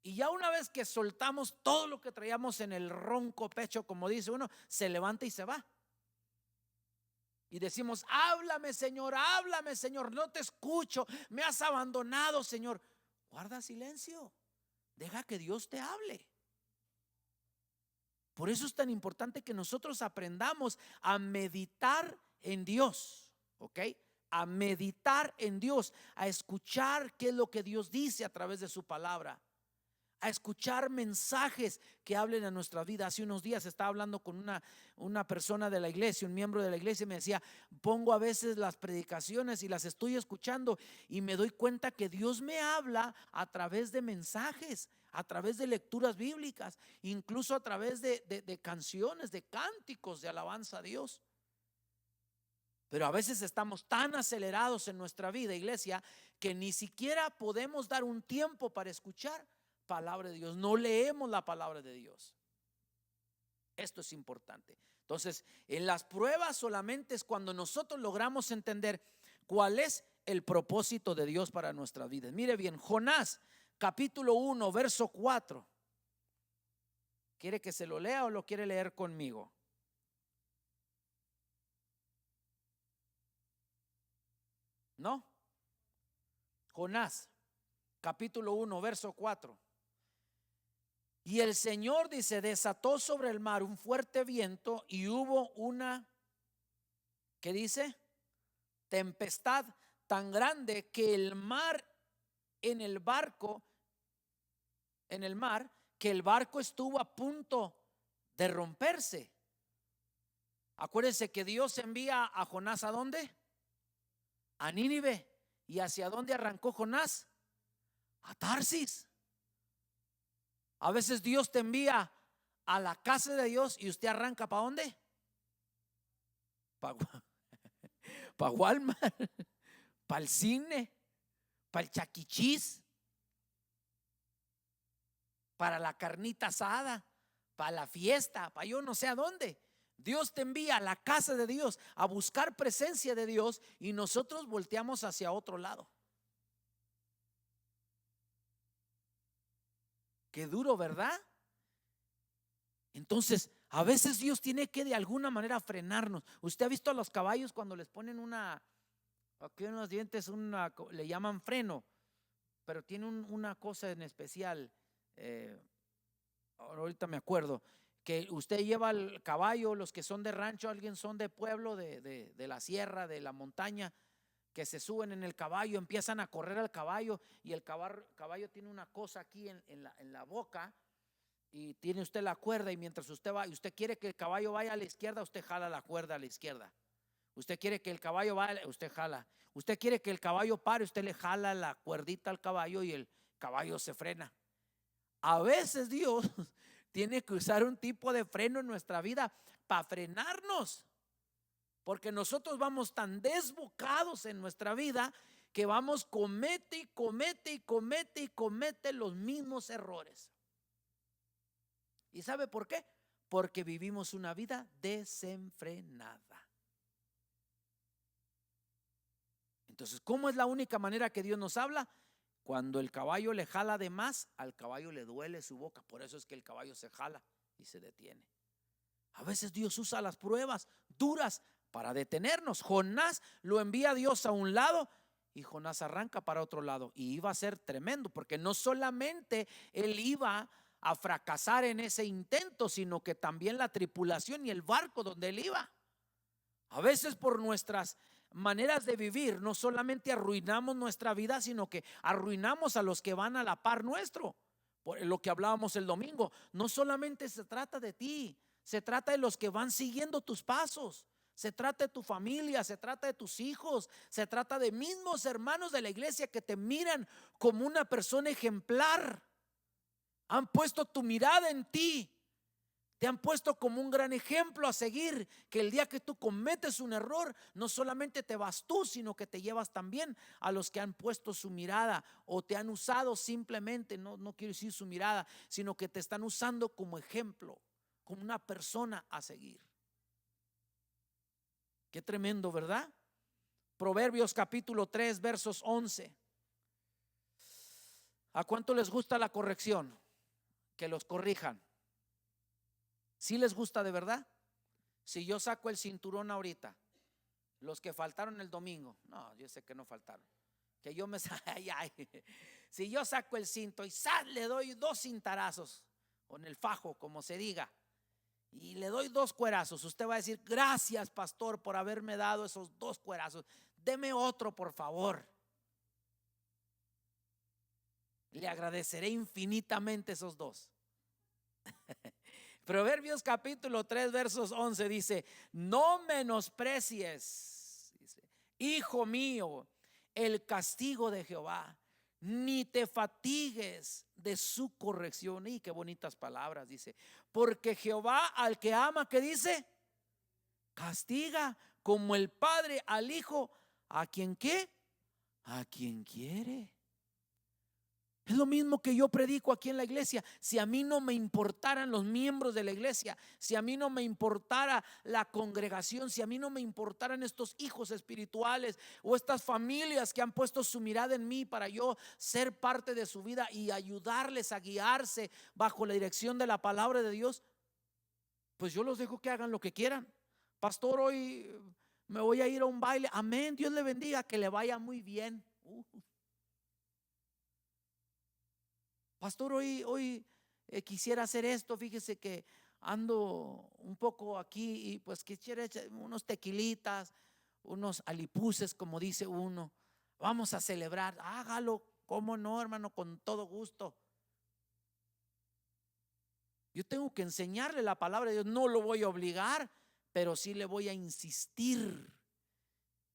Y ya una vez que soltamos todo lo que traíamos en el ronco pecho, como dice uno, se levanta y se va. Y decimos, háblame Señor, no te escucho, me has abandonado, Señor. Guarda silencio, deja que Dios te hable. Por eso es tan importante que nosotros aprendamos a meditar en Dios, ¿ok? A meditar en Dios, a escuchar qué es lo que Dios dice a través de su palabra, a escuchar mensajes que hablen a nuestra vida. Hace unos días estaba hablando con una persona de la iglesia, un miembro de la iglesia, y me decía, pongo a veces las predicaciones y las estoy escuchando y me doy cuenta que Dios me habla a través de mensajes, a través de lecturas bíblicas, incluso a través de canciones, de cánticos de alabanza a Dios. Pero a veces estamos tan acelerados en nuestra vida, iglesia, que ni siquiera podemos dar un tiempo para escuchar palabra de Dios. No leemos la palabra de Dios. Esto es importante. Entonces, en las pruebas solamente es cuando nosotros logramos entender cuál es el propósito de Dios para nuestras vidas. Mire bien, Jonás, capítulo 1, verso 4. ¿Quiere que se lo lea o lo quiere leer conmigo? ¿No? Jonás, capítulo 1, verso 4. Y el Señor, dice, desató sobre el mar un fuerte viento y hubo una, ¿qué dice? Tempestad tan grande que el mar en el barco, en el mar, que el barco estuvo a punto de romperse. Acuérdense que Dios envía a Jonás, ¿a dónde? A Nínive. ¿Y hacia dónde arrancó Jonás? A Tarsis. A veces Dios te envía a la casa de Dios y usted arranca ¿para dónde? Para Walmart, para el cine, para el chaquichís, para la carnita asada, para la fiesta, para yo no sé a dónde. Dios te envía a la casa de Dios a buscar presencia de Dios y nosotros volteamos hacia otro lado. Qué duro, ¿verdad? Entonces, a veces Dios tiene que de alguna manera frenarnos. Usted ha visto a los caballos cuando les ponen aquí en los dientes, le llaman freno, pero tiene una cosa en especial. Ahorita me acuerdo que usted lleva el caballo, los que son de rancho, alguien son de pueblo, de la sierra, de la montaña, que se suben en el caballo, empiezan a correr al caballo y el caballo tiene una cosa aquí en la boca y tiene usted la cuerda y mientras usted va y usted quiere que el caballo vaya a la izquierda, usted jala la cuerda a la izquierda. Usted quiere que el caballo vaya, usted jala. Usted quiere que el caballo pare, usted le jala la cuerdita al caballo y el caballo se frena. A veces Dios tiene que usar un tipo de freno en nuestra vida para frenarnos. Porque nosotros vamos tan desbocados en nuestra vida que vamos comete los mismos errores. ¿Y sabe por qué? Porque vivimos una vida desenfrenada. Entonces, ¿cómo es la única manera que Dios nos habla? Cuando el caballo le jala de más, al caballo le duele su boca. Por eso es que el caballo se jala y se detiene. A veces Dios usa las pruebas duras para detenernos. Jonás lo envía a Dios a un lado y Jonás arranca para otro lado. Y iba a ser tremendo porque no solamente él iba a fracasar en ese intento, sino que también la tripulación y el barco donde él iba. A veces por nuestras maneras de vivir no solamente arruinamos nuestra vida, sino que arruinamos a los que van a la par nuestro. Por lo que hablábamos el domingo, no solamente se trata de ti, se trata de los que van siguiendo tus pasos. Se trata de tu familia, se trata de tus hijos, se trata de mismos hermanos de la iglesia que te miran como una persona ejemplar. Han puesto tu mirada en ti, te han puesto como un gran ejemplo a seguir, que el día que tú cometes un error, no solamente te vas tú, sino que te llevas también a los que han puesto su mirada o te han usado simplemente, no quiero decir su mirada, sino que te están usando como ejemplo, como una persona a seguir. Qué tremendo, ¿verdad? Proverbios capítulo 3 versos 11. ¿A cuánto les gusta la corrección? Que los corrijan. ¿Sí les gusta de verdad? Si yo saco el cinturón ahorita Los que faltaron el domingo, no, yo sé que no faltaron. Que yo me ay, ay. Si yo saco el cinto y le doy 2 cintarazos, o en el fajo, como se diga, y le doy 2 cuerazos, usted va a decir: gracias, pastor, por haberme dado esos 2 cuerazos, deme otro, por favor. Le agradeceré infinitamente esos 2. Proverbios capítulo 3 versos 11 dice: no menosprecies, dice, hijo mío, el castigo de Jehová, ni te fatigues de su corrección. Y qué bonitas palabras, dice, porque Jehová al que ama, ¿qué dice? Castiga, como el padre al hijo, ¿a quien qué? A quien quiere. Es lo mismo que yo predico aquí en la iglesia. Si a mí no me importaran los miembros de la iglesia, si a mí no me importara la congregación, si a mí no me importaran estos hijos espirituales o estas familias que han puesto su mirada en mí para yo ser parte de su vida y ayudarles a guiarse bajo la dirección de la palabra de Dios, pues yo los dejo que hagan lo que quieran. Pastor, hoy me voy a ir a un baile. Amén, Dios le bendiga, que le vaya muy bien. Pastor, hoy quisiera hacer esto. Fíjese que ando un poco aquí y pues quisiera echar unos tequilitas, unos alipuses, como dice uno. Vamos a celebrar. Hágalo, cómo no, hermano, con todo gusto. Yo tengo que enseñarle la palabra de Dios. No lo voy a obligar, pero sí le voy a insistir,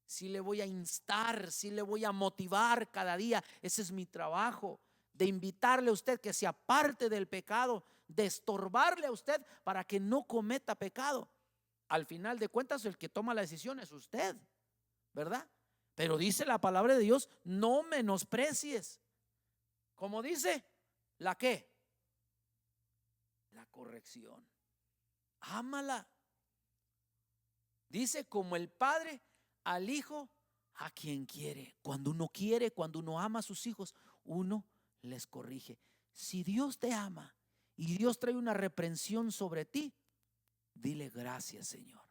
sí le voy a instar, sí le voy a motivar cada día. Ese es mi trabajo, de invitarle a usted que se aparte del pecado, de estorbarle a usted para que no cometa pecado. Al final de cuentas, el que toma la decisión es usted, ¿verdad? Pero dice la palabra de Dios: no menosprecies. ¿Cómo dice? ¿La qué? La corrección. Ámala. Dice: como el padre al hijo, a quien quiere. Cuando uno quiere, cuando uno ama a sus hijos, uno les corrige. Si Dios te ama y Dios trae una reprensión sobre ti, dile: gracias, Señor.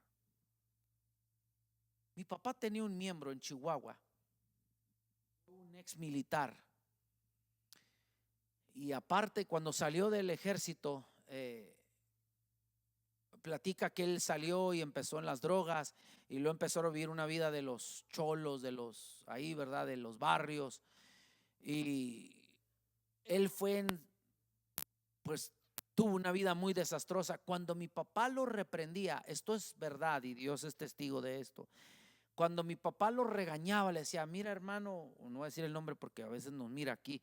Mi papá tenía un miembro en Chihuahua, un ex militar, y aparte, cuando salió del ejército, platica que él salió y empezó en las drogas y luego empezó a vivir una vida de los cholos, de los ahí, ¿verdad? De los barrios. Y él pues tuvo una vida muy desastrosa. Cuando mi papá lo reprendía, esto es verdad y Dios es testigo de esto. Cuando mi papá lo regañaba, le decía: mira, hermano, no voy a decir el nombre porque a veces nos mira aquí.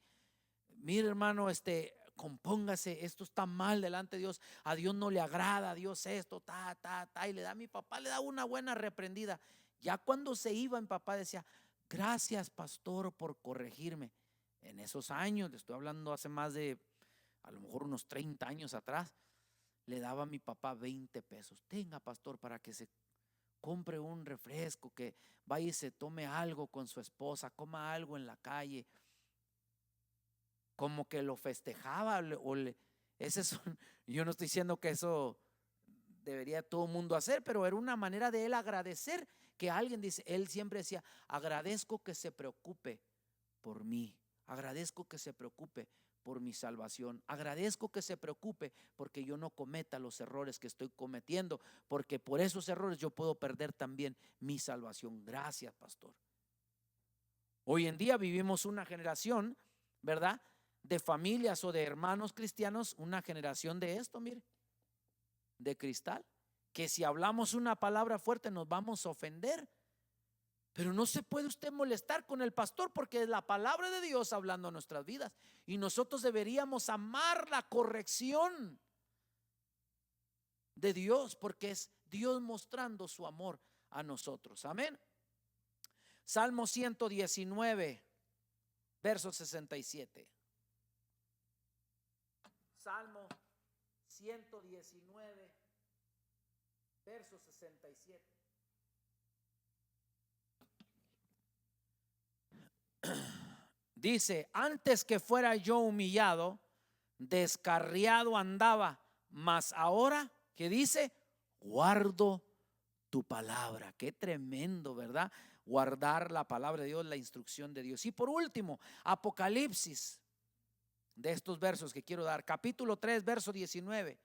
Mira, hermano, compóngase, esto está mal delante de Dios, a Dios no le agrada, a Dios esto, y mi papá le da una buena reprendida. Ya cuando se iba, mi papá decía: gracias, pastor, por corregirme. En esos años, le estoy hablando hace más de a lo mejor unos 30 años atrás, le daba a mi papá 20 pesos. Tenga, pastor, para que se compre un refresco, que vaya y se tome algo con su esposa, coma algo en la calle. Como que lo festejaba yo no estoy diciendo que eso debería todo el mundo hacer, pero era una manera de él agradecer que alguien, dice, él siempre decía: agradezco que se preocupe por mí, agradezco que se preocupe por mi salvación, agradezco que se preocupe porque yo no cometa los errores que estoy cometiendo, porque por esos errores yo puedo perder también mi salvación. Gracias, pastor. Hoy en día vivimos una generación, ¿verdad?, de familias o de hermanos cristianos, una generación de esto, mire, de cristal, que si hablamos una palabra fuerte nos vamos a ofender. Pero no se puede usted molestar con el pastor, porque es la palabra de Dios hablando a nuestras vidas, y nosotros deberíamos amar la corrección de Dios, porque es Dios mostrando su amor a nosotros. Amén. Salmo 119 verso 67. Salmo 119 verso 67. Dice: antes que fuera yo humillado, descarriado andaba, mas ahora, ¿qué dice? Guardo tu palabra. Qué tremendo, ¿verdad? Guardar la palabra de Dios, la instrucción de Dios. Y por último, Apocalipsis, de estos versos que quiero dar, capítulo 3, verso 19.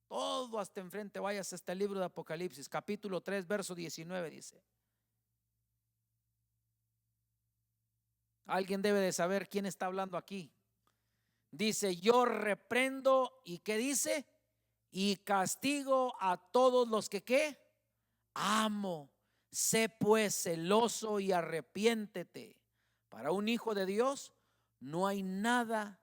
Todo hasta enfrente vayas a este libro de Apocalipsis, capítulo 3, verso 19 dice. Alguien debe de saber quién está hablando aquí. Dice, yo reprendo, ¿y qué dice? Y castigo a todos los que ¿qué? Amo. Sé pues celoso y arrepiéntete. Para un hijo de Dios no hay nada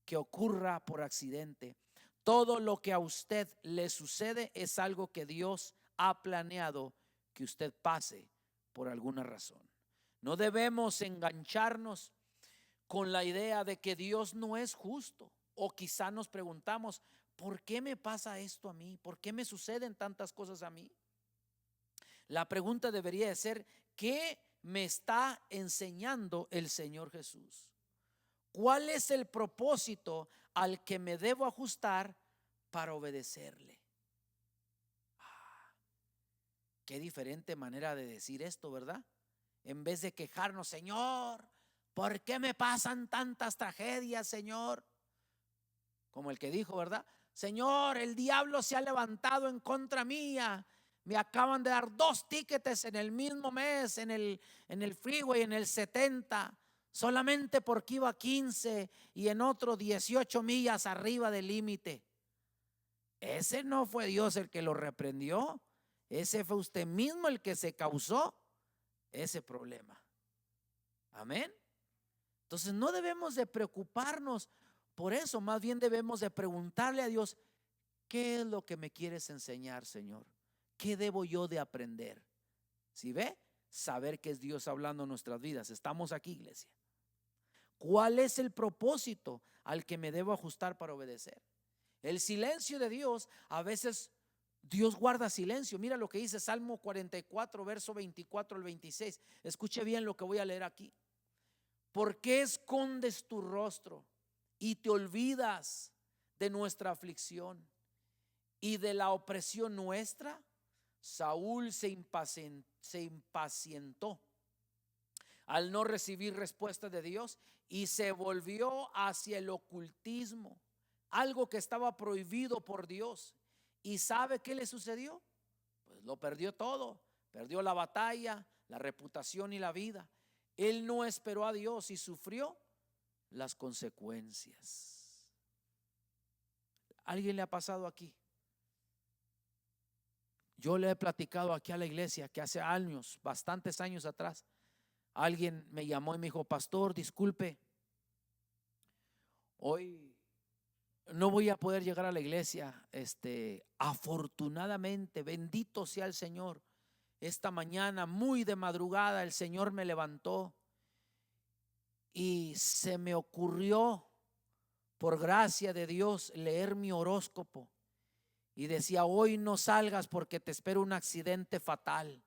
que ocurra por accidente. Todo lo que a usted le sucede es algo que Dios ha planeado que usted pase por alguna razón. No debemos engancharnos con la idea de que Dios no es justo. O quizá nos preguntamos, ¿por qué me pasa esto a mí? ¿Por qué me suceden tantas cosas a mí? La pregunta debería de ser, ¿qué me está enseñando el Señor Jesús? ¿Cuál es el propósito al que me debo ajustar para obedecerle? Qué diferente manera de decir esto, ¿verdad? En vez de quejarnos, Señor, ¿por qué me pasan tantas tragedias, Señor? Como el que dijo, ¿verdad? Señor, el diablo se ha levantado en contra mía. Me acaban de dar 2 tickets en el mismo mes, en el freeway, en el 70, solamente porque iba 15 y en otro 18 millas arriba del límite. Ese no fue Dios el que lo reprendió. Ese fue usted mismo el que se causó ese problema. Amén. Entonces no debemos de preocuparnos por eso, más bien debemos de preguntarle a Dios, ¿qué es lo que me quieres enseñar, Señor? ¿Qué debo yo de aprender? ¿Sí ve? Saber que es Dios hablando en nuestras vidas. Estamos aquí, iglesia. ¿Cuál es el propósito al que me debo ajustar para obedecer? El silencio de Dios, a veces Dios guarda silencio. Mira lo que dice Salmo 44, verso 24 al 26. Escuche bien lo que voy a leer aquí. ¿Por qué escondes tu rostro y te olvidas de nuestra aflicción y de la opresión nuestra? Saúl se impacientó al no recibir respuesta de Dios y se volvió hacia el ocultismo, algo que estaba prohibido por Dios. ¿Y sabe qué le sucedió? Pues lo perdió todo, perdió la batalla, la reputación y la vida. Él no esperó a Dios y sufrió las consecuencias. ¿Alguien le ha pasado aquí? Yo le he platicado aquí a la iglesia que hace años, bastantes años atrás, alguien me llamó y me dijo, pastor, disculpe, hoy no voy a poder llegar a la iglesia. Afortunadamente, bendito sea el Señor, esta mañana muy de madrugada el Señor me levantó y se me ocurrió, por gracia de Dios, leer mi horóscopo. Y decía, hoy no salgas porque te espera un accidente fatal.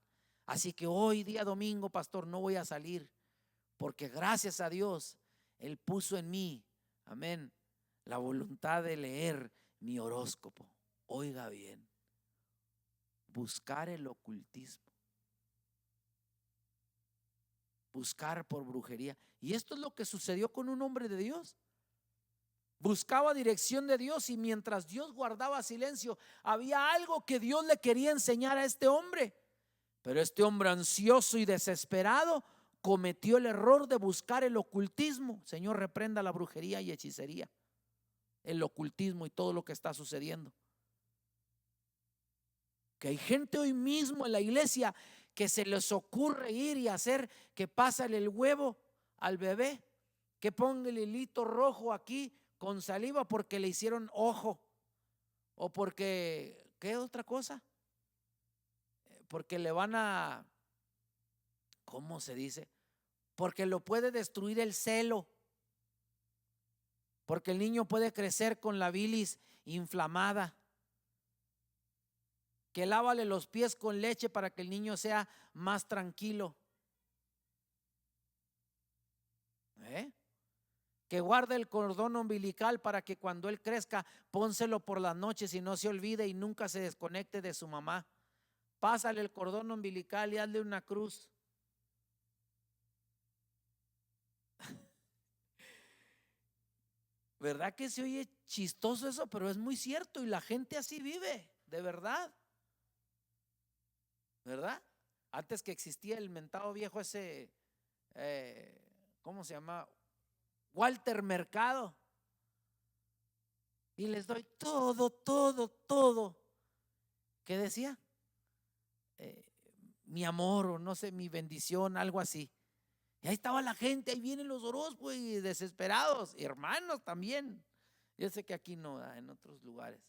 Así que hoy día domingo, pastor, no voy a salir, porque gracias a Dios, Él puso en mí, amén, la voluntad de leer mi horóscopo. Oiga bien, buscar el ocultismo, buscar por brujería. Y esto es lo que sucedió con un hombre de Dios. Buscaba dirección de Dios y mientras Dios guardaba silencio, había algo que Dios le quería enseñar a este hombre. Pero este hombre ansioso y desesperado cometió el error de buscar el ocultismo. Señor, reprenda la brujería y hechicería, el ocultismo y todo lo que está sucediendo. Que hay gente hoy mismo en la iglesia que se les ocurre ir y hacer que pásale el huevo al bebé, que ponga el hilito rojo aquí con saliva porque le hicieron ojo, o porque, ¿qué otra cosa? Porque le van a, ¿cómo se dice? Porque lo puede destruir el celo, porque el niño puede crecer con la bilis inflamada. Que lávale los pies con leche para que el niño sea más tranquilo. Que guarde el cordón umbilical para que cuando él crezca, pónselo por las noches y no se olvide y nunca se desconecte de su mamá. Pásale el cordón umbilical y hazle una cruz. ¿Verdad que se oye chistoso eso? Pero es muy cierto, y la gente así vive, de verdad. ¿Verdad? Antes que existía el mentado viejo ese, ¿cómo se llama? Walter Mercado. Y les doy todo, todo, todo. ¿Qué decía? Mi amor, o no sé, mi bendición, algo así. Y ahí estaba la gente, ahí vienen los Orozco y desesperados, hermanos también. Yo sé que aquí no, en otros lugares.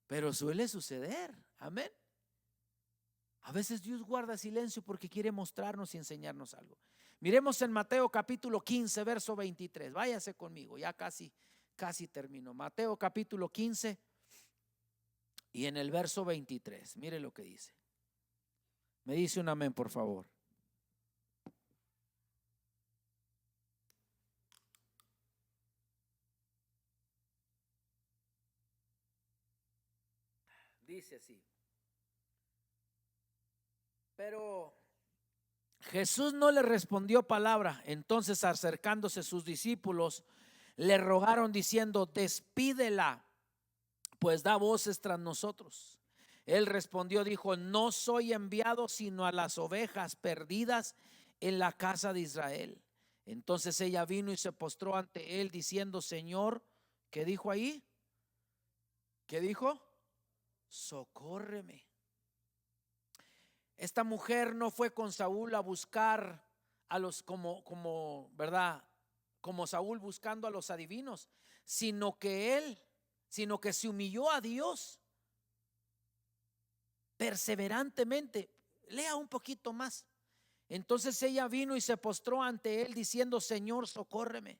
Pero suele suceder, amén. A veces Dios guarda silencio porque quiere mostrarnos y enseñarnos algo. Miremos en Mateo capítulo 15, verso 23. Váyase conmigo, ya casi termino. Mateo capítulo 15 y en el verso 23. Mire lo que dice. Me dice un amén, por favor. Dice así. Pero Jesús no le respondió palabra. Entonces, acercándose sus discípulos, le rogaron diciendo: despídela, pues da voces tras nosotros. Él respondió, dijo: no soy enviado sino a las ovejas perdidas en la casa de Israel. Entonces ella vino y se postró ante él diciendo: Señor, ¿qué dijo ahí? ¿Qué dijo? Socórreme. Esta mujer no fue con Saúl a buscar a los como ¿verdad? Como Saúl buscando a los adivinos, sino que se humilló a Dios perseverantemente. Lea un poquito más. Entonces ella vino y se postró ante él diciendo: Señor, socórreme.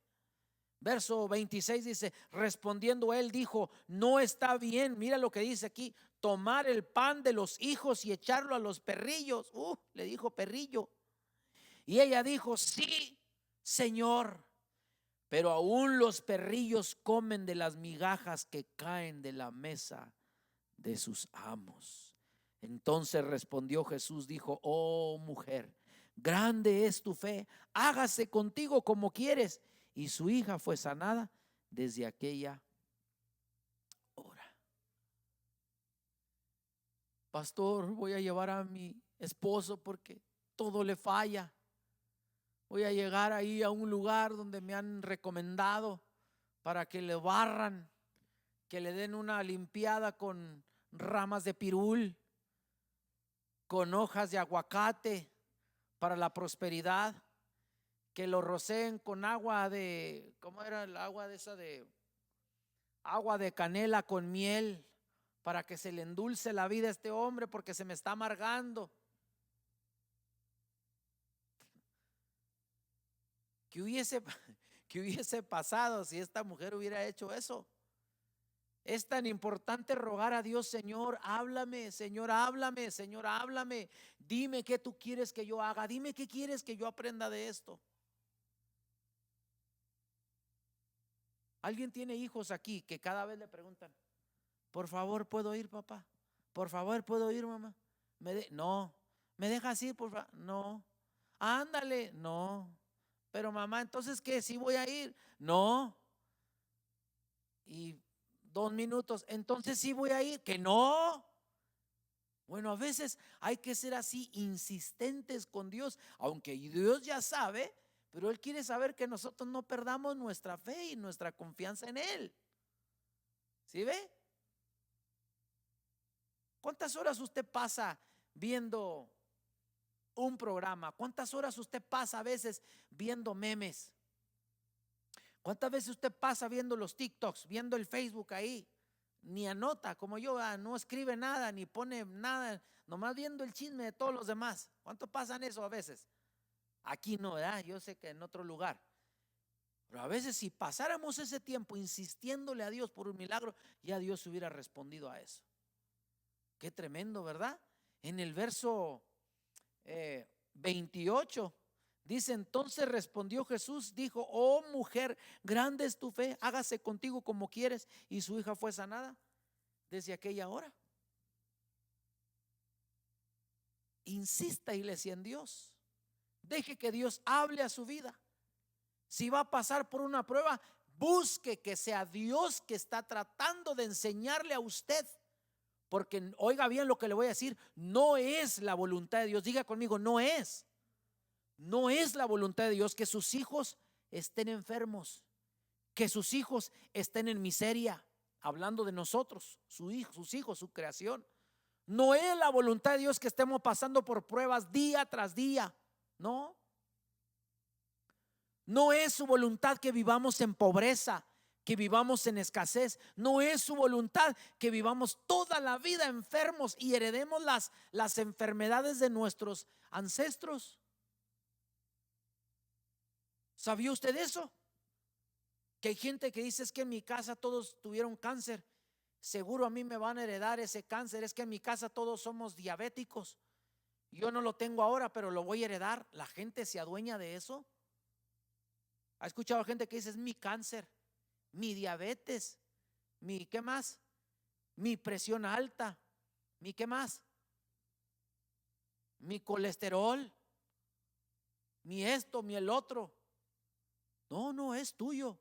Verso 26 dice: respondiendo él dijo: no está bien, mira lo que dice aquí, tomar el pan de los hijos y echarlo a los perrillos. Le dijo perrillo. Y ella dijo: sí, Señor, pero aún los perrillos comen de las migajas que caen de la mesa de sus amos. Entonces respondió Jesús, dijo: oh mujer, grande es tu fe, hágase contigo como quieres. Y su hija fue sanada desde aquella hora. Pastor, voy a llevar a mi esposo porque todo le falla. Voy a llegar ahí a un lugar donde me han recomendado para que le barran, que le den una limpiada con ramas de pirul, con hojas de aguacate para la prosperidad, que lo roceen con agua de, ¿cómo era el agua de esa de? Agua de canela con miel, para que se le endulce la vida a este hombre porque se me está amargando. ¿Qué hubiese pasado si esta mujer hubiera hecho eso? Es tan importante rogar a Dios: Señor, háblame, Señor, háblame, Señor, háblame. Dime qué tú quieres que yo haga, dime qué quieres que yo aprenda de esto. ¿Alguien tiene hijos aquí que cada vez le preguntan: por favor, ¿puedo ir, papá? Por favor, ¿puedo ir, mamá? No. ¿Me dejas ir, por favor? No. Ándale, no. Pero mamá, entonces ¿qué? ¿Sí voy a ir? No. Y 2 minutos, entonces sí voy a ir. Que no. Bueno, a veces hay que ser así, insistentes con Dios, aunque Dios ya sabe, pero Él quiere saber que nosotros no perdamos nuestra fe y nuestra confianza en Él. ¿Sí ve? ¿Cuántas horas usted pasa viendo un programa? ¿Cuántas horas usted pasa a veces viendo memes? ¿Cuántas veces usted pasa viendo los TikToks, viendo el Facebook ahí? Ni anota, como yo, no escribe nada, ni pone nada, nomás viendo el chisme de todos los demás. ¿Cuánto pasan eso a veces? Aquí no, ¿verdad? Yo sé que en otro lugar. Pero a veces si pasáramos ese tiempo insistiéndole a Dios por un milagro, ya Dios hubiera respondido a eso. Qué tremendo, ¿verdad? En el verso 28 dice: entonces respondió Jesús, dijo: oh mujer, grande es tu fe, hágase contigo como quieres. Y su hija fue sanada desde aquella hora. Insista, iglesia, en Dios. Deje que Dios hable a su vida. Si va a pasar por una prueba, busque que sea Dios que está tratando de enseñarle a usted. Porque oiga bien lo que le voy a decir, no es la voluntad de Dios. Diga conmigo, no es la voluntad de Dios que sus hijos estén enfermos, que sus hijos estén en miseria. Hablando de nosotros, sus hijos, su creación. No es la voluntad de Dios que estemos pasando por pruebas día tras día. No es su voluntad que vivamos en pobreza, que vivamos en escasez. No es su voluntad que vivamos toda la vida enfermos y heredemos las enfermedades de nuestros ancestros. ¿Sabía usted eso? Que hay gente que dice: es que en mi casa todos tuvieron cáncer, seguro a mí me van a heredar ese cáncer. Es que en mi casa todos somos diabéticos, yo no lo tengo ahora, pero lo voy a heredar. La gente se adueña de eso. ¿Ha escuchado gente que dice: es mi cáncer, mi diabetes, mi qué más, mi presión alta, mi qué más, mi colesterol, mi esto, mi el otro? No es tuyo.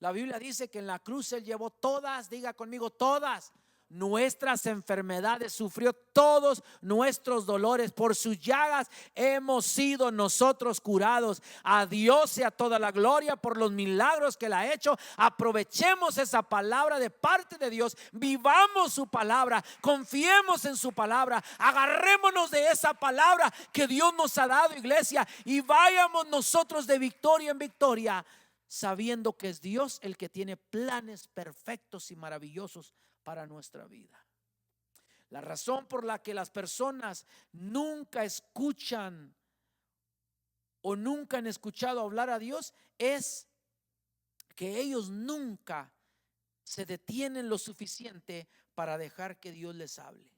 La Biblia dice que en la cruz Él llevó todas, diga conmigo, todas nuestras enfermedades, sufrió todos nuestros dolores. Por sus llagas hemos sido nosotros curados. A Dios sea toda la gloria por los milagros que Él ha hecho. Aprovechemos esa palabra de parte de Dios, vivamos su palabra, confiemos en su palabra, agarrémonos de esa palabra que Dios nos ha dado, iglesia, y vayamos nosotros de victoria en victoria, sabiendo que es Dios el que tiene planes perfectos y maravillosos para nuestra vida. La razón por la que las personas nunca escuchan o nunca han escuchado hablar a Dios es que ellos nunca se detienen lo suficiente para dejar que Dios les hable.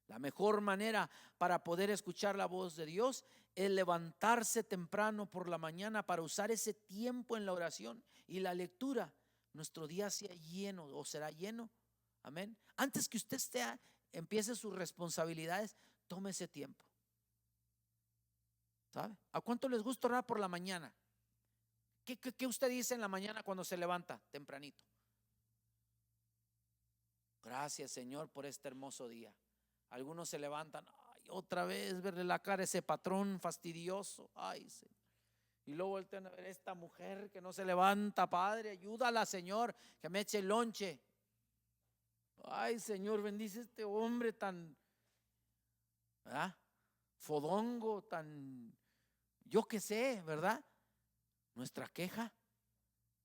La mejor manera para poder escuchar la voz de Dios es levantarse temprano por la mañana para usar ese tiempo en la oración y la lectura. Nuestro día sea lleno o será lleno. Amén. Antes que usted empiece sus responsabilidades, tome ese tiempo. ¿Sabe? ¿A cuánto les gusta orar por la mañana? ¿Qué usted dice en la mañana cuando se levanta tempranito? Gracias, Señor, por este hermoso día. Algunos se levantan, ay, otra vez verle la cara a ese patrón fastidioso. Ay, Señor. Y luego voltean a ver esta mujer que no se levanta. Padre, ayúdala, Señor, que me eche el lonche. Ay, Señor, bendice a este hombre tan fodongo, tan, yo qué sé, ¿verdad? Nuestra queja,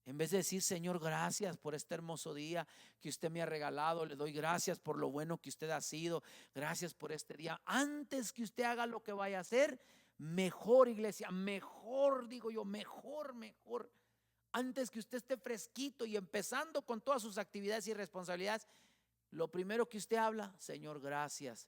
en vez de decir: Señor, gracias por este hermoso día que usted me ha regalado, le doy gracias por lo bueno que usted ha sido, gracias por este día. Antes que usted haga lo que vaya a hacer, mejor, iglesia, mejor, digo yo, mejor. Antes que usted esté fresquito y empezando con todas sus actividades y responsabilidades, lo primero que usted habla: Señor, gracias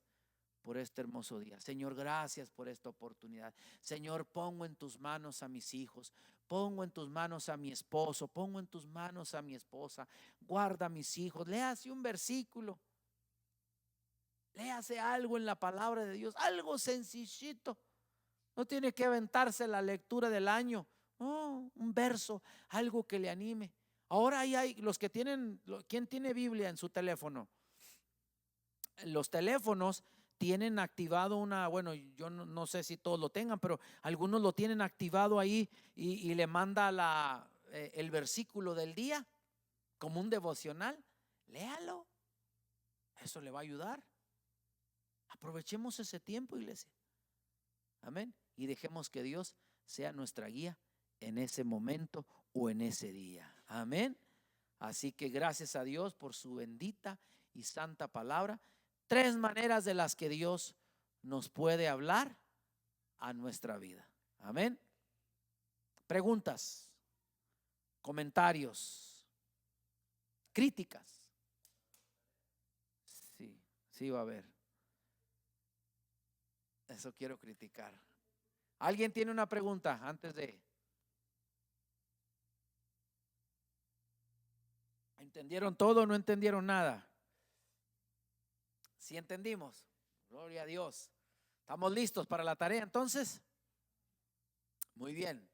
por este hermoso día. Señor, gracias por esta oportunidad. Señor, pongo en tus manos a mis hijos, pongo en tus manos a mi esposo, pongo en tus manos a mi esposa. Guarda a mis hijos. Léase un versículo, léase algo en la palabra de Dios, algo sencillito. No tiene que aventarse la lectura del año. Un verso, algo que le anime. Ahora hay los que tienen, ¿quién tiene Biblia en su teléfono? Los teléfonos tienen activado bueno, yo no sé si todos lo tengan, pero algunos lo tienen activado ahí y le manda el versículo del día como un devocional. Léalo, eso le va a ayudar. Aprovechemos ese tiempo, iglesia. Amén. Y dejemos que Dios sea nuestra guía en ese momento o en ese día. Amén. Así que gracias a Dios por su bendita y santa palabra. 3 maneras de las que Dios nos puede hablar a nuestra vida. Amén. Preguntas, comentarios, críticas. Sí va a haber. Eso quiero criticar. ¿Alguien tiene una pregunta antes de? ¿Entendieron todo o no entendieron nada? ¿Sí entendimos? Gloria a Dios. ¿Estamos listos para la tarea entonces? Muy bien.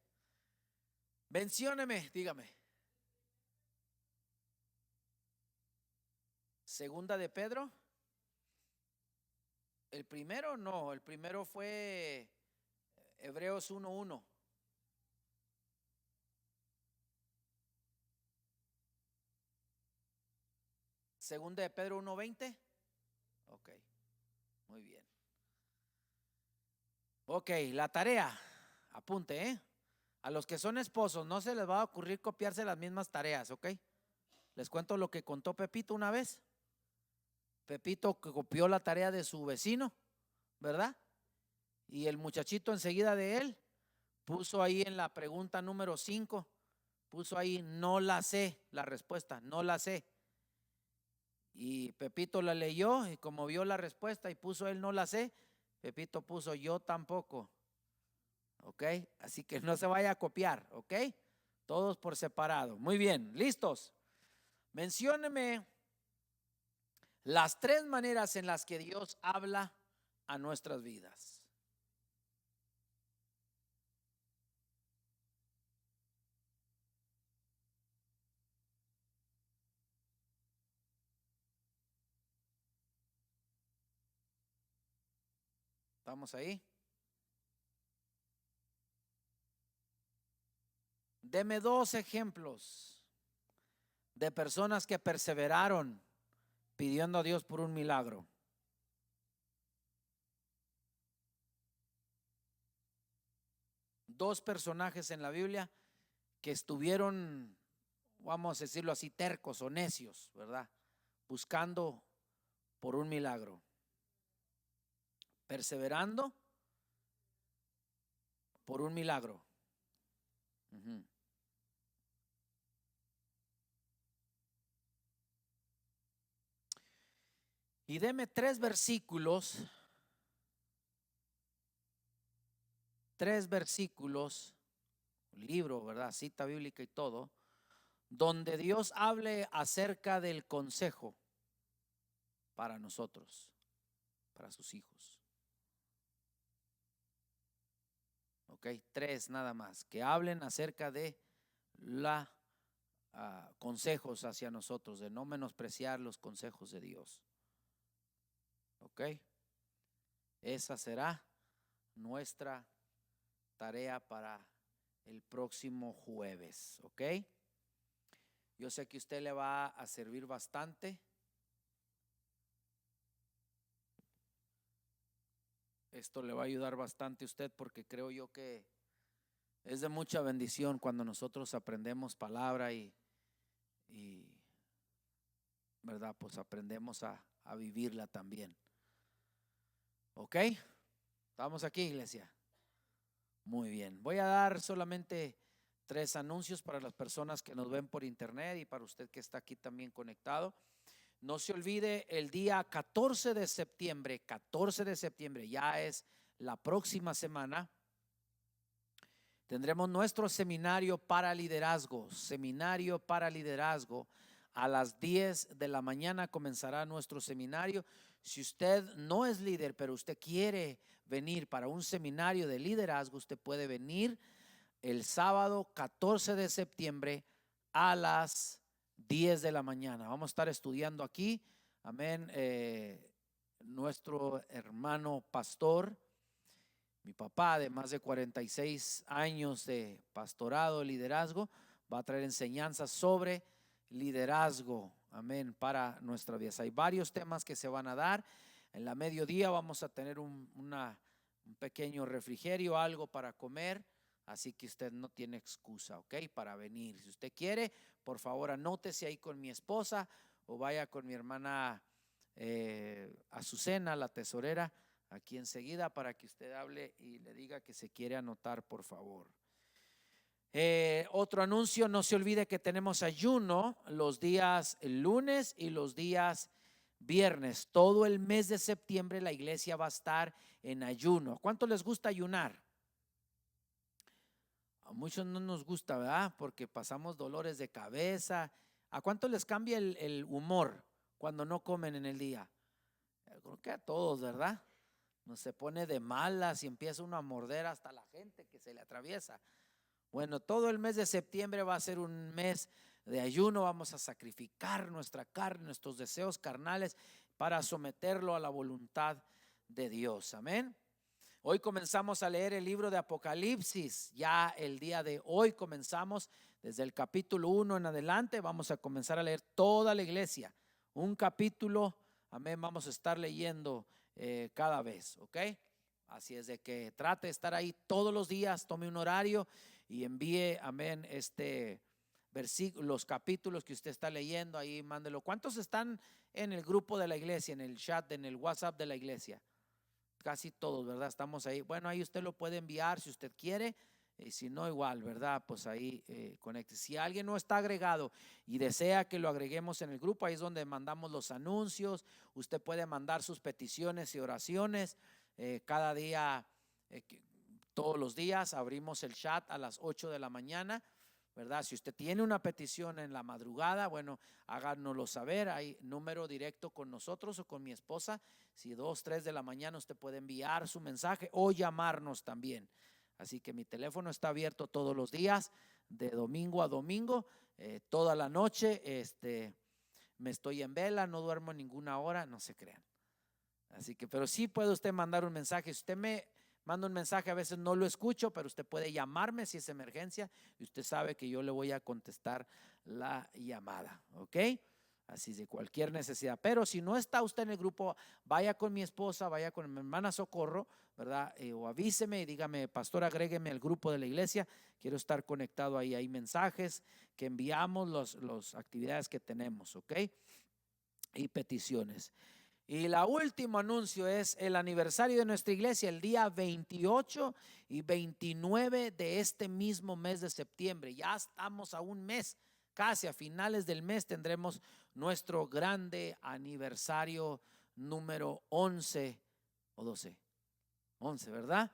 Mencióneme, dígame. Segunda de Pedro. El primero no, el primero fue Hebreos 1:1. Segunda de Pedro 1:20. Ok, muy bien. Ok, la tarea, apunte, ¿eh? A los que son esposos no se les va a ocurrir copiarse las mismas tareas, ¿ok? Les cuento lo que contó Pepito una vez. Pepito que copió la tarea de su vecino, ¿verdad? Y el muchachito enseguida de él puso ahí en la pregunta número 5, puso ahí no la sé, la respuesta, no la sé. Y Pepito la leyó y como vio la respuesta y puso él no la sé, Pepito puso yo tampoco. ¿Ok? Así que no se vaya a copiar, ¿ok? Todos por separado. Muy bien, ¿listos? Mencióneme las 3 maneras en las que Dios habla a nuestras vidas. ¿Estamos ahí? Deme 2 ejemplos de personas que perseveraron pidiendo a Dios por un milagro. Dos personajes en la Biblia que estuvieron, vamos a decirlo así, tercos o necios, ¿verdad? Buscando por un milagro. Perseverando por un milagro. Uh-huh. Y deme 3 versículos, libro, ¿verdad? Cita bíblica y todo, donde Dios hable acerca del consejo para nosotros, para sus hijos. Ok, 3 nada más, que hablen acerca de la consejos hacia nosotros, de no menospreciar los consejos de Dios. Ok, esa será nuestra tarea para el próximo jueves. Ok, yo sé que usted le va a servir bastante. Esto le va a ayudar bastante a usted porque creo yo que es de mucha bendición cuando nosotros aprendemos palabra y verdad, pues aprendemos a vivirla también. ¿Ok? ¿Estamos aquí, iglesia? Muy bien. Voy a dar solamente 3 anuncios para las personas que nos ven por internet y para usted que está aquí también conectado. No se olvide el día 14 de septiembre, ya es la próxima semana. Tendremos nuestro seminario para liderazgo. A las 10 de la mañana comenzará nuestro seminario. Si usted no es líder, pero usted quiere venir para un seminario de liderazgo, usted puede venir el sábado 14 de septiembre a las 10 de la mañana. Vamos a estar estudiando aquí. Amén. Nuestro hermano pastor, mi papá de más de 46 años de pastorado, liderazgo, va a traer enseñanzas sobre liderazgo, amén, para nuestra vida. Hay varios temas que se van a dar. En la mediodía vamos a tener un pequeño refrigerio, algo para comer, así que usted no tiene excusa, ¿ok? Para venir. Si usted quiere, por favor anótese ahí con mi esposa o vaya con mi hermana Azucena, la tesorera, aquí enseguida para que usted hable y le diga que se quiere anotar, por favor. Otro anuncio, no se olvide que tenemos ayuno los días lunes y los días viernes. Todo el mes de septiembre la iglesia va a estar en ayuno. ¿Cuánto les gusta ayunar? A muchos no nos gusta, ¿verdad? Porque pasamos dolores de cabeza. ¿A cuánto les cambia el humor cuando no comen en el día? Creo que a todos, ¿verdad? No se pone de malas y empieza uno a morder hasta la gente que se le atraviesa. Bueno, todo el mes de septiembre va a ser un mes de ayuno. Vamos a sacrificar nuestra carne, nuestros deseos carnales para someterlo a la voluntad de Dios. Amén. Hoy comenzamos a leer el libro de Apocalipsis. Ya el día de hoy comenzamos desde el capítulo 1 en adelante. Vamos a comenzar a leer toda la iglesia. Un capítulo, amén, vamos a estar leyendo cada vez, ¿ok? Así es de que trate de estar ahí todos los días, tome un horario y envíe, amén, versículo, los capítulos que usted está leyendo, ahí mándelo. ¿Cuántos están en el grupo de la iglesia, en el chat, en el WhatsApp de la iglesia? Casi todos, ¿verdad? Estamos ahí. Bueno, ahí usted lo puede enviar si usted quiere. Y si no, igual, ¿verdad? Pues ahí conecte. Si alguien no está agregado y desea que lo agreguemos en el grupo, ahí es donde mandamos los anuncios. Usted puede mandar sus peticiones y oraciones. Cada día, todos los días, abrimos el chat a las 8 de la mañana, ¿verdad? Si usted tiene una petición en la madrugada, bueno, háganoslo saber. Hay número directo con nosotros o con mi esposa. Si 2, 3 de la mañana usted puede enviar su mensaje o llamarnos también. Así que mi teléfono está abierto todos los días, de domingo a domingo, toda la noche. Me estoy en vela, no duermo ninguna hora, no se crean. Así que, pero sí puede usted mandar un mensaje. Si usted me manda un mensaje, a veces no lo escucho, pero usted puede llamarme si es emergencia y usted sabe que yo le voy a contestar la llamada, ¿ok? Así de cualquier necesidad. Pero si no está usted en el grupo, vaya con mi esposa, vaya con mi hermana Socorro, ¿verdad? O avíseme y dígame, pastor, agrégueme al grupo de la iglesia. Quiero estar conectado ahí. Hay mensajes que enviamos, las actividades que tenemos, ¿ok? Y peticiones. Y la último anuncio es el aniversario de nuestra iglesia, el día 28 y 29 de este mismo mes de septiembre. Ya estamos a un mes, casi a finales del mes tendremos nuestro grande aniversario número 11 o 12, 11, ¿verdad?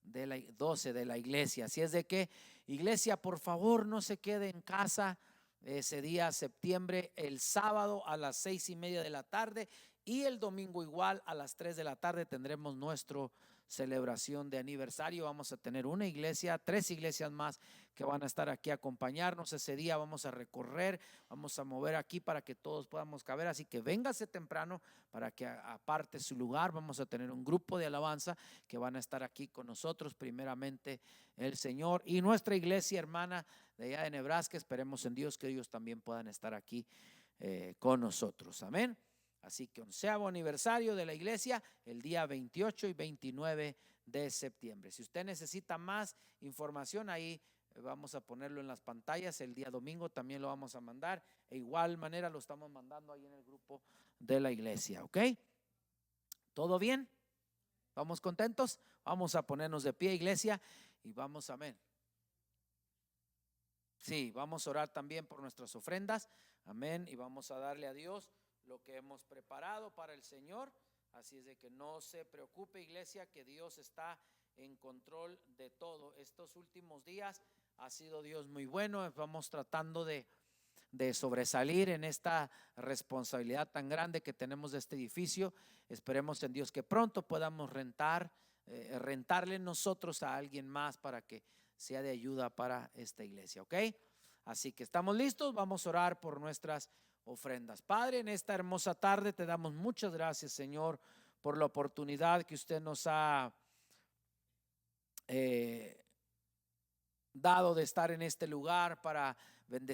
12 de la iglesia. Así es de que, iglesia, por favor, no se quede en casa ese día, septiembre, el sábado a las 6:30 de la tarde. Y el domingo igual a las 3 de la tarde tendremos nuestra celebración de aniversario. Vamos a tener una iglesia, 3 iglesias más que van a estar aquí a acompañarnos. Ese día vamos a recorrer, vamos a mover aquí para que todos podamos caber. Así que véngase temprano para que aparte su lugar. Vamos a tener un grupo de alabanza que van a estar aquí con nosotros. Primeramente el Señor y nuestra iglesia hermana de allá de Nebraska. Esperemos en Dios que ellos también puedan estar aquí con nosotros. Amén. Así que 11º aniversario de la iglesia el día 28 y 29 de septiembre. Si usted necesita más información, ahí vamos a ponerlo en las pantallas. El día domingo también lo vamos a mandar. E igual manera lo estamos mandando ahí en el grupo de la iglesia. ¿Ok? ¿Todo bien? ¿Vamos contentos? Vamos a ponernos de pie, iglesia, y vamos, amén. Sí, vamos a orar también por nuestras ofrendas. Amén. Y vamos a darle a Dios lo que hemos preparado para el Señor. Así es de que no se preocupe, iglesia, que Dios está en control de todo. Estos últimos días ha sido Dios muy bueno. Vamos tratando de sobresalir en esta responsabilidad tan grande que tenemos de este edificio. Esperemos en Dios que pronto podamos rentarle nosotros a alguien más para que sea de ayuda para esta iglesia, ¿ok? Así que estamos listos, vamos a orar por nuestras ofrendas. Padre, en esta hermosa tarde te damos muchas gracias, Señor, por la oportunidad que usted nos ha dado de estar en este lugar para bendecir